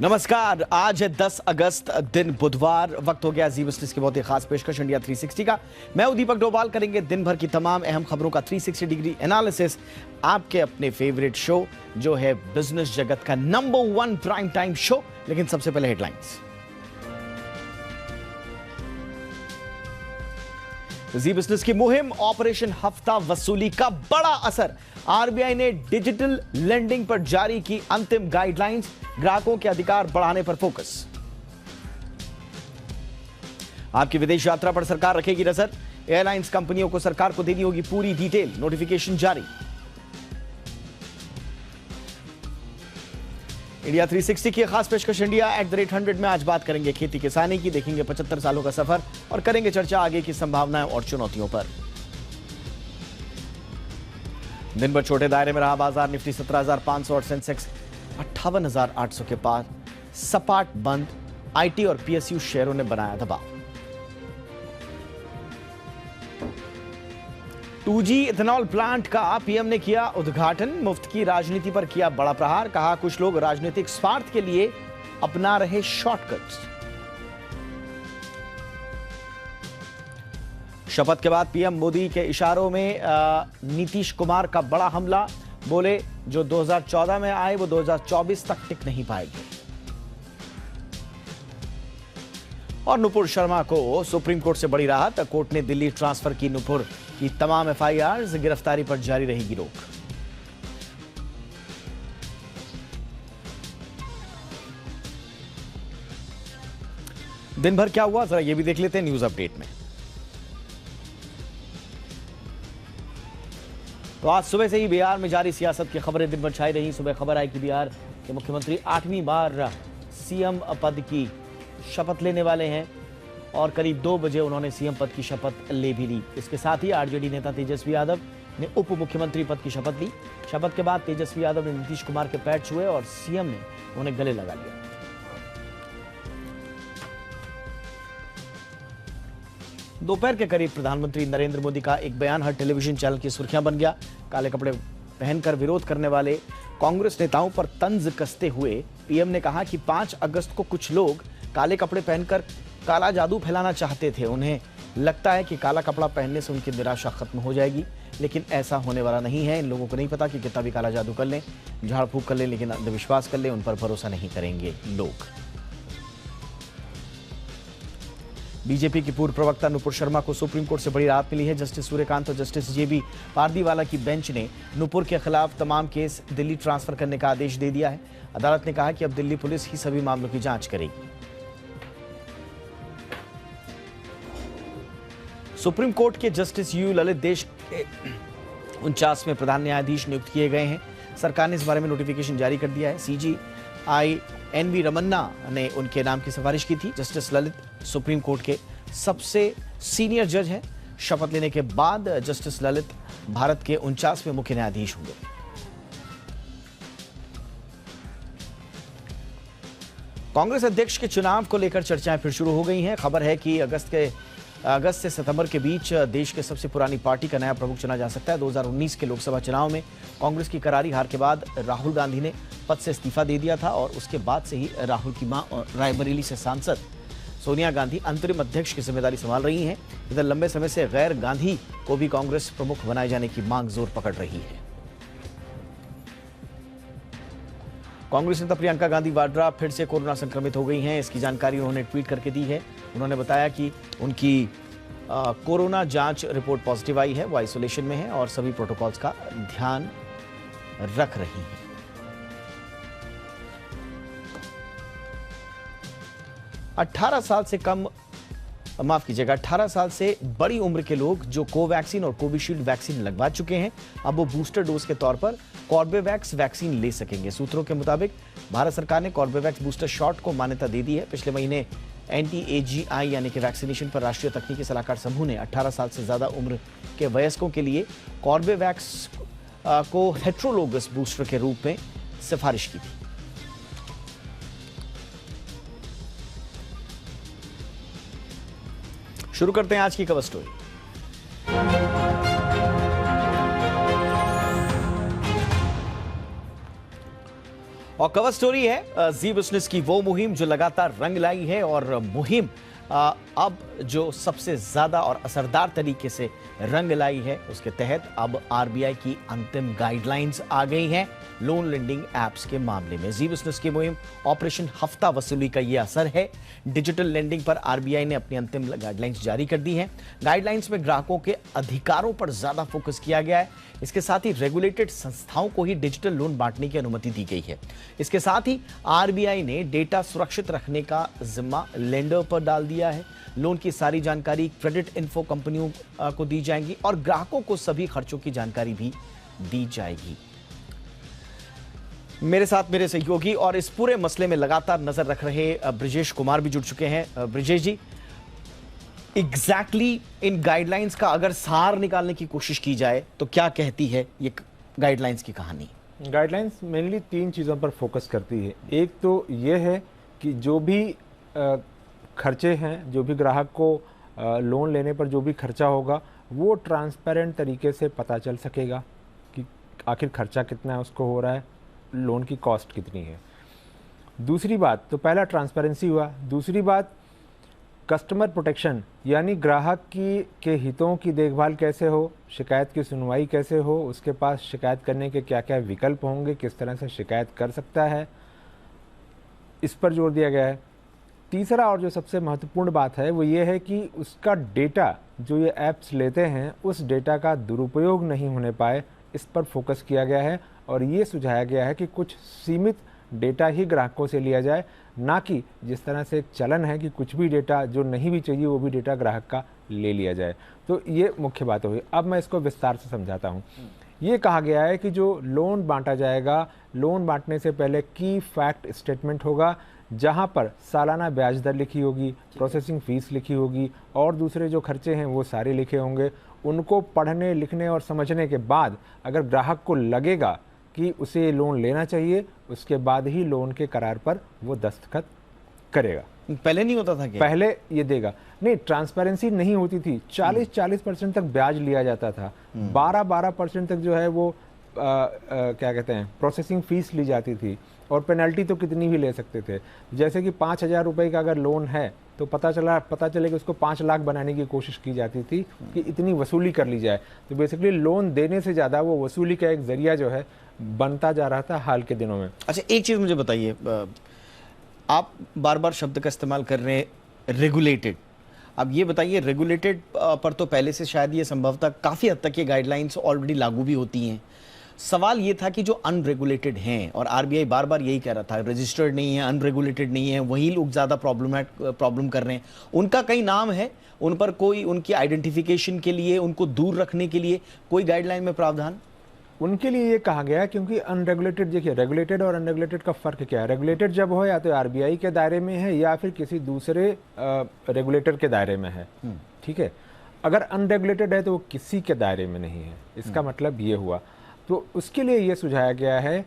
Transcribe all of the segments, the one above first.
नमस्कार। आज है 10 अगस्त, दिन बुधवार। वक्त हो गया जी बिजनेस की बहुत ही खास पेशकश इंडिया 360 का। मैं हूं दीपक डोभाल। करेंगे दिन भर की तमाम अहम खबरों का 360 डिग्री एनालिसिस आपके अपने फेवरेट शो जो है बिजनेस जगत का नंबर 1 प्राइम टाइम शो। लेकिन सबसे पहले हेडलाइंस। जी बिजनेस की मुहिम ऑपरेशन हफ्ता वसूली का बड़ा असर। आरबीआई ने डिजिटल लेंडिंग पर जारी की अंतिम गाइडलाइंस। ग्राहकों के अधिकार बढ़ाने पर फोकस। आपकी विदेश यात्रा पर सरकार रखेगी नजर। एयरलाइंस कंपनियों को सरकार को देनी होगी पूरी डिटेल। नोटिफिकेशन जारी। इंडिया 360 की खास पेशकश इंडिया @100 में आज बात करेंगे खेती किसानी की, देखेंगे 75 सालों का सफर और करेंगे चर्चा आगे की संभावनाएं और चुनौतियों पर। दिन भर छोटे दायरे में रहा बाजार। निफ्टी 17,500 और सेंसेक्स 58,800 के पार सपाट बंद। आईटी और पीएसयू शेयरों ने बनाया दबाव। 2G इथेनॉल प्लांट का पीएम ने किया उद्घाटन। मुफ्त की राजनीति पर किया बड़ा प्रहार। कहा कुछ लोग राजनीतिक स्वार्थ के लिए अपना रहे शॉर्टकट्स। शपथ के बाद पीएम मोदी के इशारों में नीतीश कुमार का बड़ा हमला। बोले जो 2014 में आए वो 2024 तक टिक नहीं पाएंगे। और नुपुर शर्मा को सुप्रीम कोर्ट से बड़ी राहत। कोर्ट ने दिल्ली ट्रांसफर की नुपुर की तमाम एफआईआर। गिरफ्तारी पर जारी रहेगी रोक। दिन भर क्या हुआ जरा ये भी देख लेते हैं न्यूज अपडेट में। तो आज सुबह से ही बिहार में जारी सियासत की खबरें दिन भर छाई रही। सुबह खबर आई कि बिहार के मुख्यमंत्री 8वीं बार सीएम पद की शपथ लेने वाले हैं और करीब 2 बजे उन्होंने सीएम पद की शपथ ले भी ली। इसके साथ ही आरजेडी नेता तेजस्वी यादव ने उप मुख्यमंत्री पद की शपथ ली। शपथ के बाद तेजस्वी यादव ने नीतीश कुमार के पैर छुए और सीएम ने उन्हें गले लगा लिया। दोपहर के करीब प्रधानमंत्री नरेंद्र मोदी का एक बयान हर टेलीविजन चैनल की सुर्खियां बन गया। काले कपड़े पहनकर विरोध करने वाले कांग्रेस नेताओं पर तंज कसते हुए पीएम ने कहा कि 5 अगस्त को कुछ लोग काले कपड़े पहनकर काला जादू फैलाना चाहते थे। उन्हें लगता है कि काला कपड़ा पहनने से उनकी निराशा खत्म हो जाएगी, लेकिन ऐसा होने वाला नहीं है। इन लोगों को नहीं पता कि कितना भी काला जादू कर लें, झाड़ फूक कर लें, लेकिन अंधविश्वास कर लें, उन पर भरोसा नहीं करेंगे लोग। बीजेपी की पूर्व प्रवक्ता नुपुर शर्मा को सुप्रीम कोर्ट से बड़ी राहत मिली है। जस्टिस सूर्यकांत और जस्टिस जेबी पारदीवाला की बेंच ने नुपुर के खिलाफ तमाम केस दिल्ली ट्रांसफर करने का आदेश दे दिया है। अदालत ने कहा कि अब दिल्ली पुलिस ही सभी मामलों की जांच करेगी। सुप्रीम कोर्ट के जस्टिस यू ललित देश के 49वें प्रधान न्यायाधीश नियुक्त किए गए हैं। सरकार ने इस बारे में नोटिफिकेशन जारी कर दिया है। सीजीआई एनवी रमन्ना ने उनके नाम की सिफारिश की थी। जस्टिस ललित सुप्रीम कोर्ट के सबसे सीनियर जज हैं। शपथ लेने के बाद जस्टिस ललित भारत के 49वें मुख्य न्यायाधीश होंगे। कांग्रेस अध्यक्ष के चुनाव को लेकर चर्चाएं फिर शुरू हो गई हैं। खबर है कि अगस्त से सितंबर के बीच देश के सबसे पुरानी पार्टी का नया प्रमुख चुना जा सकता है। 2019 के लोकसभा चुनाव में कांग्रेस की करारी हार के बाद राहुल गांधी ने पद से इस्तीफा दे दिया था और उसके बाद से ही राहुल की मां और रायबरेली से सांसद सोनिया गांधी अंतरिम अध्यक्ष की जिम्मेदारी संभाल रही हैं। इधर लंबे समय से गैर गांधी को भी कांग्रेस प्रमुख बनाए जाने की मांग जोर पकड़ रही है। कांग्रेस नेता प्रियंका गांधी वाड्रा फिर से कोरोना संक्रमित हो गई हैं। इसकी जानकारी उन्होंने ट्वीट करके दी है। उन्होंने बताया कि उनकी कोरोना जांच रिपोर्ट पॉजिटिव आई है। वो आइसोलेशन में है और सभी प्रोटोकॉल्स का ध्यान रख रही हैं। अठारह साल से बड़ी उम्र के लोग जो कोवैक्सीन और कोविशील्ड वैक्सीन लगवा चुके हैं, अब वो बूस्टर डोज के तौर पर कॉर्बेवैक्स वैक्सीन ले सकेंगे। सूत्रों के मुताबिक भारत सरकार ने कॉर्बेवैक्स बूस्टर शॉट को मान्यता दे दी है। पिछले महीने NTAGI यानी कि वैक्सीनेशन पर राष्ट्रीय तकनीकी सलाहकार समूह ने 18 साल से ज्यादा उम्र के वयस्कों के लिए कॉर्बेवैक्स को हेट्रोलोगस बूस्टर के रूप में सिफारिश की थी। शुरू करते हैं आज की कवर स्टोरी। और कवर स्टोरी है जी बिजनेस की वो मुहिम जो लगातार रंग लाई है और मुहिम अब जो सबसे ज्यादा और असरदार तरीके से रंग लाई है उसके तहत अब आरबीआई की अंतिम गाइडलाइंस आ गई हैं लोन लेंडिंग एप्स के मामले में। जी बिजनेस की मुहिम ऑपरेशन हफ्ता वसूली का यह असर है। डिजिटल लेंडिंग पर आरबीआई ने अपनी अंतिम गाइडलाइंस जारी कर दी हैं। गाइडलाइंस में ग्राहकों के अधिकारों पर ज्यादा फोकस किया गया है। इसके साथ ही रेगुलेटेड संस्थाओं को ही डिजिटल लोन बांटने की अनुमति दी गई है। इसके साथ ही आरबीआई ने डेटा सुरक्षित रखने का जिम्मा लेंडर पर डाल दिया है। लोन की सारी जानकारी क्रेडिट इन्फो कंपनियों को दी जाएगी और ग्राहकों को सभी खर्चों की जानकारी भी दी जाएगी। मेरे साथ मेरे सहयोगी और इस पूरे मसले में लगातार नजर रख रहे ब्रिजेश कुमार भी जुड़ चुके हैं। ब्रिजेश जी, एग्जैक्टली इन गाइडलाइंस का अगर सार निकालने की कोशिश की जाए तो क्या कहती है ये गाइडलाइंस की कहानी? गाइडलाइंस मेनली 3 चीज़ों पर फोकस करती है। एक तो ये है कि जो भी खर्चे हैं, जो भी ग्राहक को लोन लेने पर जो भी खर्चा होगा वो ट्रांसपेरेंट तरीके से पता चल सकेगा कि आखिर खर्चा कितना है उसको हो रहा है, लोन की कॉस्ट कितनी है। दूसरी बात तो पहला ट्रांसपेरेंसी हुआ। दूसरी बात कस्टमर प्रोटेक्शन, यानी ग्राहक के हितों की देखभाल कैसे हो, शिकायत की सुनवाई कैसे हो, उसके पास शिकायत करने के क्या क्या विकल्प होंगे, किस तरह से शिकायत कर सकता है, इस पर जोर दिया गया है। तीसरा और जो सबसे महत्वपूर्ण बात है वो ये है कि उसका डेटा जो ये ऐप्स लेते हैं उस डेटा का दुरुपयोग नहीं होने पाए, इस पर फोकस किया गया है। और ये सुझाया गया है कि कुछ सीमित डेटा ही ग्राहकों से लिया जाए, ना कि जिस तरह से एक चलन है कि कुछ भी डेटा जो नहीं भी चाहिए वो भी डेटा ग्राहक का ले लिया जाए। तो ये मुख्य बात हुई। अब मैं इसको विस्तार से समझाता हूँ। ये कहा गया है कि जो लोन बांटा जाएगा, लोन बांटने से पहले की फैक्ट स्टेटमेंट होगा जहाँ पर सालाना ब्याज दर लिखी होगी, प्रोसेसिंग फीस लिखी होगी और दूसरे जो खर्चे हैं वो सारे लिखे होंगे। उनको पढ़ने, लिखने और समझने के बाद अगर ग्राहक को लगेगा कि उसे लोन लेना चाहिए, उसके बाद ही लोन के करार पर वो दस्तखत करेगा। पहले नहीं होता था क्या? पहले ये देगा नहीं, ट्रांसपेरेंसी नहीं होती थी। 40% तक ब्याज लिया जाता था, 12% तक जो है वो क्या कहते हैं प्रोसेसिंग फीस ली जाती थी और पेनल्टी तो कितनी भी ले सकते थे। जैसे कि 5,000 रुपये का अगर लोन है तो पता चले कि उसको 5 लाख बनाने की कोशिश की जाती थी कि इतनी वसूली कर ली जाए। तो बेसिकली लोन देने से ज़्यादा वो वसूली का एक जरिया जो है बनता जा रहा था हाल के दिनों में। अच्छा, एक चीज़ मुझे बताइए, आप बार बार शब्द का इस्तेमाल कर रहे हैं रेगुलेटेड। अब ये बताइए, रेगुलेटेड पर तो पहले से शायद ये संभवतः काफ़ी हद तक ये गाइडलाइंस ऑलरेडी लागू भी होती हैं। सवाल ये था कि जो अनरेगुलेटेड हैं, और आरबीआई बार बार यही कह रहा था रजिस्टर्ड नहीं है, अनरेगुलेटेड नहीं है, वही लोग ज़्यादा प्रॉब्लम कर रहे हैं। उनका कई नाम है, उन पर कोई उनकी आइडेंटिफिकेशन के लिए, उनको दूर रखने के लिए कोई गाइडलाइन में प्रावधान? उनके लिए ये कहा गया है क्योंकि अनरेगुलेटेड, देखिए रेगुलेटेड और अनरेगुलेटेड का फ़र्क क्या है। रेगुलेटेड जब हो या तो आरबीआई के दायरे में है या फिर किसी दूसरे रेगुलेटर के दायरे में है, ठीक है। अगर अनरेगुलेटेड है तो वो किसी के दायरे में नहीं है, इसका मतलब ये हुआ। तो उसके लिए ये सुझाया गया है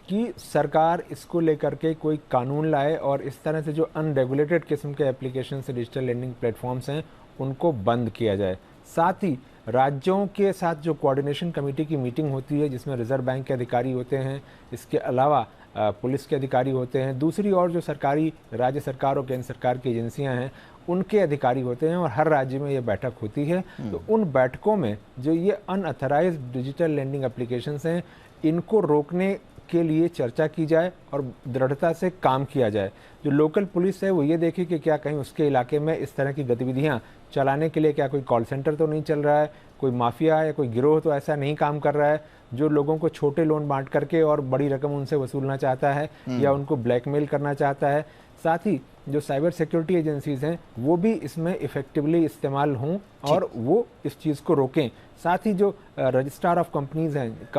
कि सरकार इसको लेकर के कोई कानून लाए और इस तरह से जो अनरेगुलेटेड किस्म के एप्लीकेशन से डिजिटल लेंडिंग प्लेटफॉर्म्स हैं उनको बंद किया जाए। साथ ही राज्यों के साथ जो कोऑर्डिनेशन कमेटी की मीटिंग होती है जिसमें रिजर्व बैंक के अधिकारी होते हैं, इसके अलावा पुलिस के अधिकारी होते हैं, दूसरी और जो सरकारी राज्य सरकार और केंद्र सरकार की एजेंसियां हैं उनके अधिकारी होते हैं और हर राज्य में ये बैठक होती है। तो उन बैठकों में जो ये अनऑथराइज्ड डिजिटल लेंडिंग एप्लीकेशंस हैं इनको रोकने के लिए चर्चा की जाए और दृढ़ता से काम किया जाए। जो लोकल पुलिस है वो ये देखे कि क्या कहीं उसके इलाके में इस तरह की गतिविधियां चलाने के लिए क्या कोई कॉल सेंटर तो नहीं चल रहा है, कोई माफिया या कोई गिरोह तो ऐसा नहीं काम कर रहा है जो लोगों को छोटे लोन बांट करके और बड़ी रकम उनसे वसूलना चाहता है या उनको ब्लैकमेल करना चाहता है। साथ ही जो साइबर सिक्योरिटी एजेंसीज हैं वो भी इसमें इफेक्टिवली इस्तेमाल हों और वो इस चीज़ को रोकें। साथ ही जो रजिस्ट्रार ऑफ कंपनीज हैं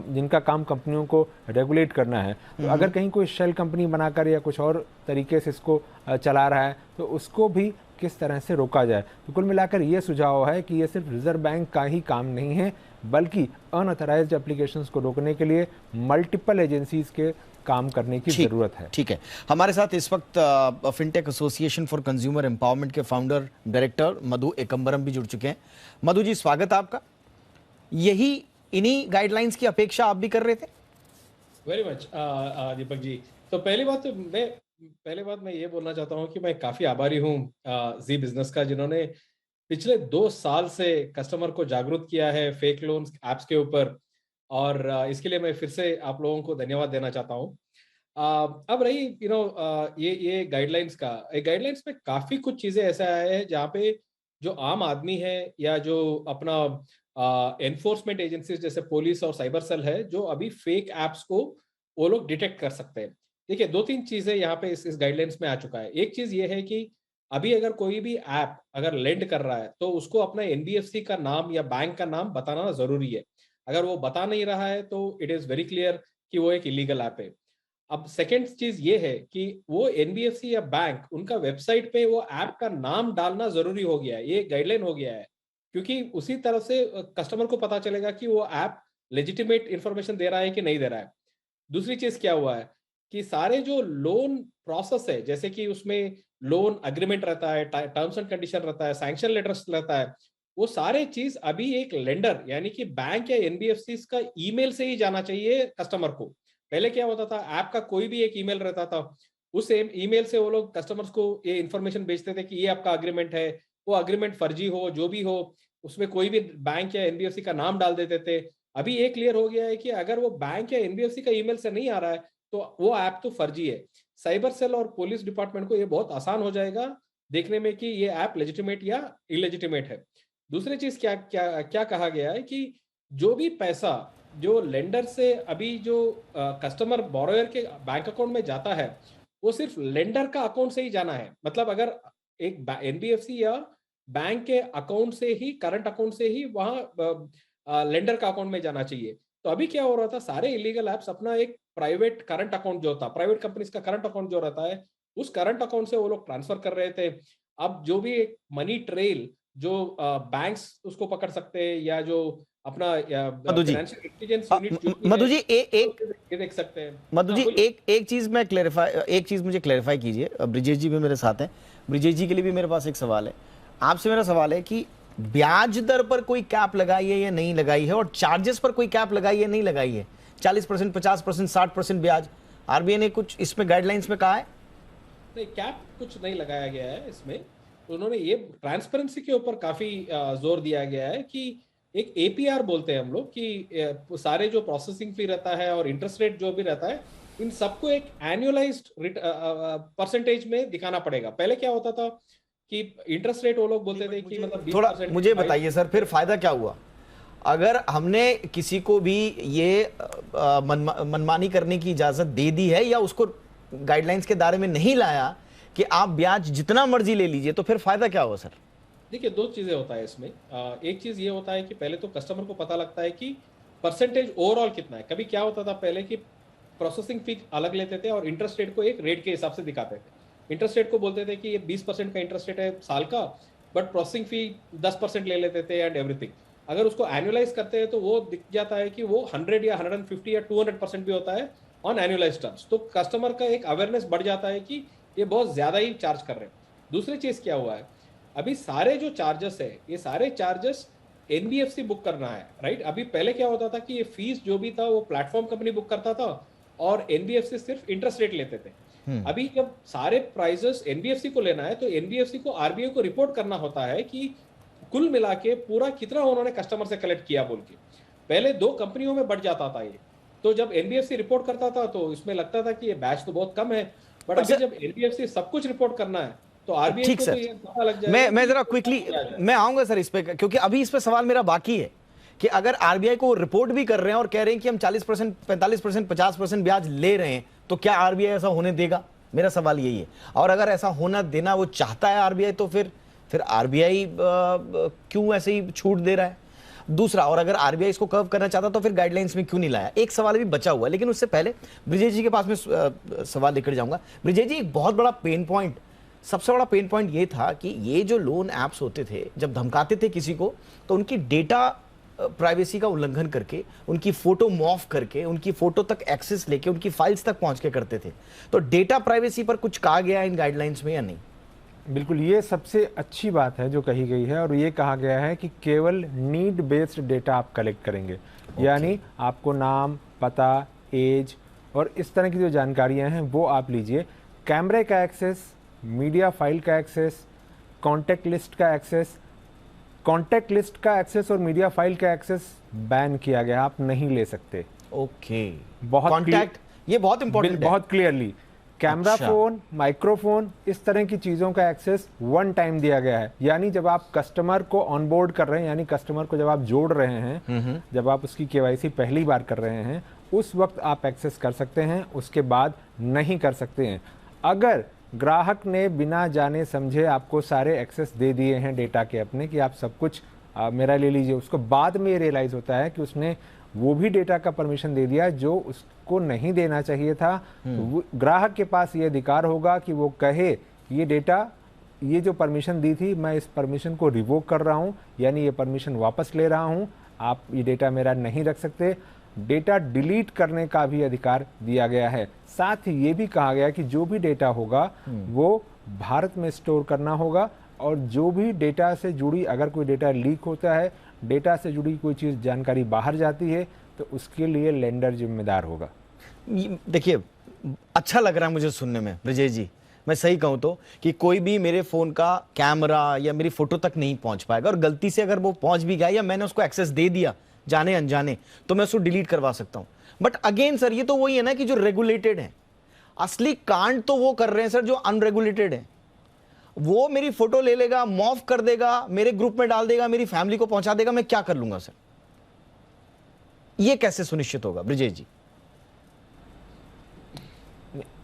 जिनका काम कंपनियों को रेगुलेट करना है, तो अगर कहीं कोई शेल कंपनी बनाकर या कुछ और तरीके से इसको चला रहा है तो उसको भी किस तरह से रोका जाए। तो कुल मिलाकर ये सुझाव है कि ये सिर्फ रिजर्व बैंक का ही काम नहीं है बल्कि अनऑथराइज्ड एप्लीकेशंस को रोकने के लिए मल्टीपल एजेंसीज के काम करने की जरूरत है। ठीक है, हमारे साथ इस वक्त fintech association for consumer empowerment के फाउंडर डायरेक्टर मधु एकम्बरम भी जुड़ चुके हैं। मधु जी, स्वागत है आपका। इन्हीं गाइडलाइंस की अपेक्षा आप भी कर रहे थे? Very much Deepak ji. तो पहली बात मैं ये बोलना चाहता हूँ कि मैं काफी आभारी हूँ जी बिजनेस का, जिन्होंने पिछले 2 साल से कस्टमर को जागरूक किया है फेक लोन्स एप्स के ऊपर। और इसके लिए मैं फिर से आप लोगों को धन्यवाद देना चाहता हूँ। अब रही ये गाइडलाइंस का, गाइडलाइंस में काफी कुछ चीजें ऐसे आए हैं जहाँ पे जो आम आदमी है या जो अपना एनफोर्समेंट एजेंसीज जैसे पुलिस और साइबर सेल है, जो अभी फेक एप्स को वो लोग डिटेक्ट कर सकते हैं। देखिए, 2-3 चीजें यहाँ पे इस गाइडलाइंस में आ चुका है। एक चीज ये है कि अभी अगर कोई भी ऐप अगर लेंड कर रहा है तो उसको अपना एनबीएफसी का नाम या बैंक का नाम बताना जरूरी है। अगर वो बता नहीं रहा है तो इट इज वेरी क्लियर कि वो एक इलीगल ऐप है। अब सेकेंड चीज ये है कि वो एनबीएफसी या बैंक उनका वेबसाइट पे वो ऐप का नाम डालना जरूरी हो गया है, ये गाइडलाइन हो गया है। क्योंकि उसी तरह से कस्टमर को पता चलेगा कि वो ऐप लेजिटिमेट इंफॉर्मेशन दे रहा है कि नहीं दे रहा है। दूसरी चीज क्या हुआ है कि सारे जो लोन प्रोसेस है, जैसे कि उसमें लोन अग्रीमेंट रहता है, टर्म्स एंड कंडीशन रहता है, सैंक्शन लेटर्स रहता है, वो सारे चीज अभी एक लेंडर यानी कि बैंक या एनबीएफसी का ईमेल से ही जाना चाहिए कस्टमर को। पहले क्या होता था, ऐप का कोई भी एक ईमेल रहता था, उस ईमेल से वो लोग कस्टमर्स को ये इन्फॉर्मेशन भेजते थे कि ये आपका अग्रीमेंट है। वो अग्रीमेंट फर्जी हो जो भी हो, उसमें कोई भी बैंक या एनबीएफसी का नाम डाल देते थे। अभी ये क्लियर हो गया है कि अगर वो बैंक या एनबीएफसी का ईमेल से नहीं आ रहा है तो वो ऐप तो फर्जी है। साइबर सेल और पुलिस डिपार्टमेंट को ये बहुत आसान हो जाएगा देखने में कि ये ऐप लेजिटिमेट या इलेजिटिमेट है। दूसरी चीज क्या क्या क्या कहा गया है कि जो भी पैसा जो लेंडर से अभी जो कस्टमर बोरोयर के बैंक अकाउंट में जाता है, वो सिर्फ लेंडर का अकाउंट से ही जाना है। मतलब अगर एक एनबीएफसी या बैंक के अकाउंट से ही, करंट अकाउंट से ही वहां लेंडर का अकाउंट में जाना चाहिए। तो अभी क्या हो रहा था, सारे इलीगल एप्स अपना एक प्राइवेट करंट अकाउंट जो था, प्राइवेट कंपनीज का करंट अकाउंट जो रहता है, उस करंट अकाउंट से वो लोग ट्रांसफर कर रहे थे। अब जो भी एक मनी ट्रेल जो बैंक्स उसको पकड़ सकते हैं या जो अपना Madhu ji, financial intelligence unit जो भी है, मधु जी एक ये देख सकते हैं। मधु हाँ जी, बोलिए। एक चीज मैं क्लेरिफाई, एक चीज मुझे क्लेरिफाई कीजिए। ब्रिजेश जी भी मेरे साथ हैं। ब्रिजेश जी के लिए भी मेरे पास एक सवाल है। आपसे मेरा सवाल है कि ब्याज दर पर कोई कैप लगाई है या नहीं लगाई है, और चार्जेस पर कोई कैप लगाई है नहीं लगाई है? 40%, 50%, 60% ब्याज आरबीआई ने कुछ इसमें गाइडलाइंस में कहा है? नहीं, कैप कुछ नहीं लगाया गया है इसमें। तो उन्होंने ये ट्रांसपेरेंसी के ऊपर काफी जोर दिया गया है कि एक एपीआर बोलते हैं हम लोग कि सारे जो प्रोसेसिंग फी रहता है और इंटरेस्ट रेट जो भी रहता है, इन सबको एक एनुअलाइज्ड परसेंटेज में दिखाना पड़ेगा। पहले क्या होता था कि इंटरेस्ट रेट वो लोग बोलते थे कि मतलब थोड़ा 20% मुझे बताइए सर, फिर फायदा क्या हुआ अगर हमने किसी को भी ये मनमानी करने की इजाजत दे दी है या उसको गाइडलाइंस के दायरे में नहीं लाया कि आप ब्याज जितना मर्जी ले लीजिए, तो फिर फायदा क्या हुआ सर? देखिए, 2 चीजें होता है इसमें। एक चीज ये होता है कि पहले तो कस्टमर को पता लगता है कि परसेंटेज ओवरऑल कितना है। कभी क्या होता था पहले कि प्रोसेसिंग फी अलग लेते थे और इंटरेस्ट रेट को एक रेट के हिसाब से दिखाते थे। इंटरेस्ट रेट को बोलते थे कि ये 20% का इंटरेस्ट रेट है साल का, बट प्रोसेसिंग फी 10% ले लेते थे एंड एवरीथिंग। अगर उसको एनुअलाइज करते हैं तो वो दिख जाता है कि वो 100 या 150 या 200% भी होता है ऑन एनुअलाइज टर्म्स। तो कस्टमर का एक अवेयरनेस बढ़ जाता है कि ये बहुत ज्यादा ही चार्ज कर रहे हैं। दूसरी चीज क्या हुआ है, अभी सारे जो चार्जेस है, ये सारे चार्जेस एनबीएफसी बुक करना है, राइट। अभी पहले क्या होता था कि ये फीस जो भी था वो प्लेटफॉर्म कंपनी बुक करता था और एनबीएफसी सिर्फ इंटरेस्ट रेट लेते थे। अभी जब सारे प्राइजेस एनबीएफसी को लेना है तो एनबीएफसी को आरबीआई को रिपोर्ट करना होता है कि कुल मिला के पूरा कितना उन्होंने कस्टमर से कलेक्ट किया बोल के। पहले 2 कंपनियों में बढ़ जाता था ये। तो जब एनबीएफसी रिपोर्ट करता था तो इसमें लगता था कि ये बैच तो बहुत कम है, बट अभी जब एनबीएफसी सब कुछ रिपोर्ट करना है तो आरबीआई ठीक को तो सर, ये पता लग जाएगा। मैं जरा क्विकली मैं आऊंगा सर इस पे, क्योंकि अभी इस पे सवाल मेरा बाकी है कि अगर आरबीआई को रिपोर्ट भी कर रहे हैं और कह रहे हैं कि हम 40%, 45%, 50% ब्याज ले रहे हैं, तो क्या आरबीआई ऐसा होने देगा? मेरा सवाल यही है। और अगर ऐसा होना देना वो चाहता है आरबीआई, तो फिर आरबीआई क्यों ऐसे ही छूट दे रहा है? दूसरा, और अगर आरबीआई इसको कर्व करना चाहता तो फिर गाइडलाइंस में क्यों नहीं लाया? एक सवाल भी बचा हुआ है, लेकिन उससे पहले ब्रिजेश जी के पास में सवाल लेकर जाऊंगा। ब्रिजेश जी, एक बहुत बड़ा पेन पॉइंट, सबसे बड़ा पेन पॉइंट ये था कि ये जो लोन ऐप्स होते थे, जब धमकाते थे किसी को तो उनकी डेटा प्राइवेसी का उल्लंघन करके, उनकी फोटो मॉर्फ करके, उनकी फोटो तक एक्सेस लेके, उनकी फाइल्स तक पहुंच के करते थे। तो डेटा प्राइवेसी पर कुछ कहा गया है इन गाइडलाइंस में या नहीं? बिल्कुल, ये सबसे अच्छी बात है जो कही गई है, और ये कहा गया है कि केवल नीड बेस्ड डेटा आप कलेक्ट करेंगे। यानी आपको नाम, पता, एज और इस तरह की जो जानकारियां हैं वो आप लीजिए। कैमरे का एक्सेस, मीडिया फाइल का एक्सेस, कॉन्टैक्ट लिस्ट का एक्सेस, कॉन्टैक्ट लिस्ट का एक्सेस और मीडिया फाइल का एक्सेस बैन किया गया, आप नहीं ले सकते। ओके, बहुत कॉन्टैक्ट, ये बहुत इंपॉर्टेंट है। बहुत क्लियरली कैमरा अच्छा। फोन, माइक्रोफोन, इस तरह की चीजों का एक्सेस वन टाइम दिया गया है। यानी जब आप कस्टमर को ऑनबोर्ड कर रहे हैं, यानी कस्टमर को जब आप जोड़ रहे हैं, जब आप उसकी केवाईसी पहली बार कर रहे हैं, उस वक्त आप एक्सेस कर सकते हैं, उसके बाद नहीं कर सकते हैं। अगर ग्राहक ने बिना जाने समझे आपको सारे एक्सेस दे दिए हैं डेटा के अपने, कि आप सब कुछ मेरा ले लीजिए, उसको बाद में रियलाइज होता है कि उसने वो भी डेटा का परमिशन दे दिया जो उसको नहीं देना चाहिए था, ग्राहक के पास ये अधिकार होगा कि वो कहे ये डेटा, ये जो परमिशन दी थी मैं इस परमिशन को रिवोक कर रहा हूँ, यानी ये परमिशन वापस ले रहा हूँ, आप ये डेटा मेरा नहीं रख सकते। डेटा डिलीट करने का भी अधिकार दिया गया है। साथ ही ये भी कहा गया कि जो भी डेटा होगा वो भारत में स्टोर करना होगा, और जो भी डेटा से जुड़ी, अगर कोई डेटा लीक होता है, डेटा से जुड़ी कोई चीज़ जानकारी बाहर जाती है, तो उसके लिए लेंडर जिम्मेदार होगा। देखिए, अच्छा लग रहा है मुझे सुनने में ब्रजेश जी, मैं सही कहूं तो, कि कोई भी मेरे फोन का कैमरा या मेरी फोटो तक नहीं पहुंच पाएगा, और गलती से अगर वो पहुंच भी गया या मैंने उसको एक्सेस दे दिया जाने अनजाने, तो मैं उसको डिलीट करवा सकता हूं। बट अगेन सर, ये तो वही है ना कि जो रेगुलेटेड है, असली कांड तो वो कर रहे हैं सर जो अनरेगुलेटेड है। वो मेरी फोटो ले लेगा, मॉर्फ कर देगा, मेरे ग्रुप में डाल देगा, मेरी फैमिली को पहुंचा देगा, मैं क्या कर लूंगा सर? ये कैसे सुनिश्चित होगा ब्रजेश जी?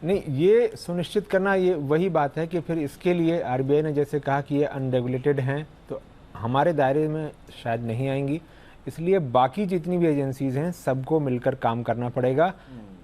नहीं, ये सुनिश्चित करना, ये वही बात है कि फिर इसके लिए आरबीआई ने जैसे कहा कि ये अनरेगुलेटेड हैं, तो हमारे दायरे में शायद नहीं आएंगी, इसलिए बाकी जितनी भी एजेंसीज हैं सबको मिलकर काम करना पड़ेगा,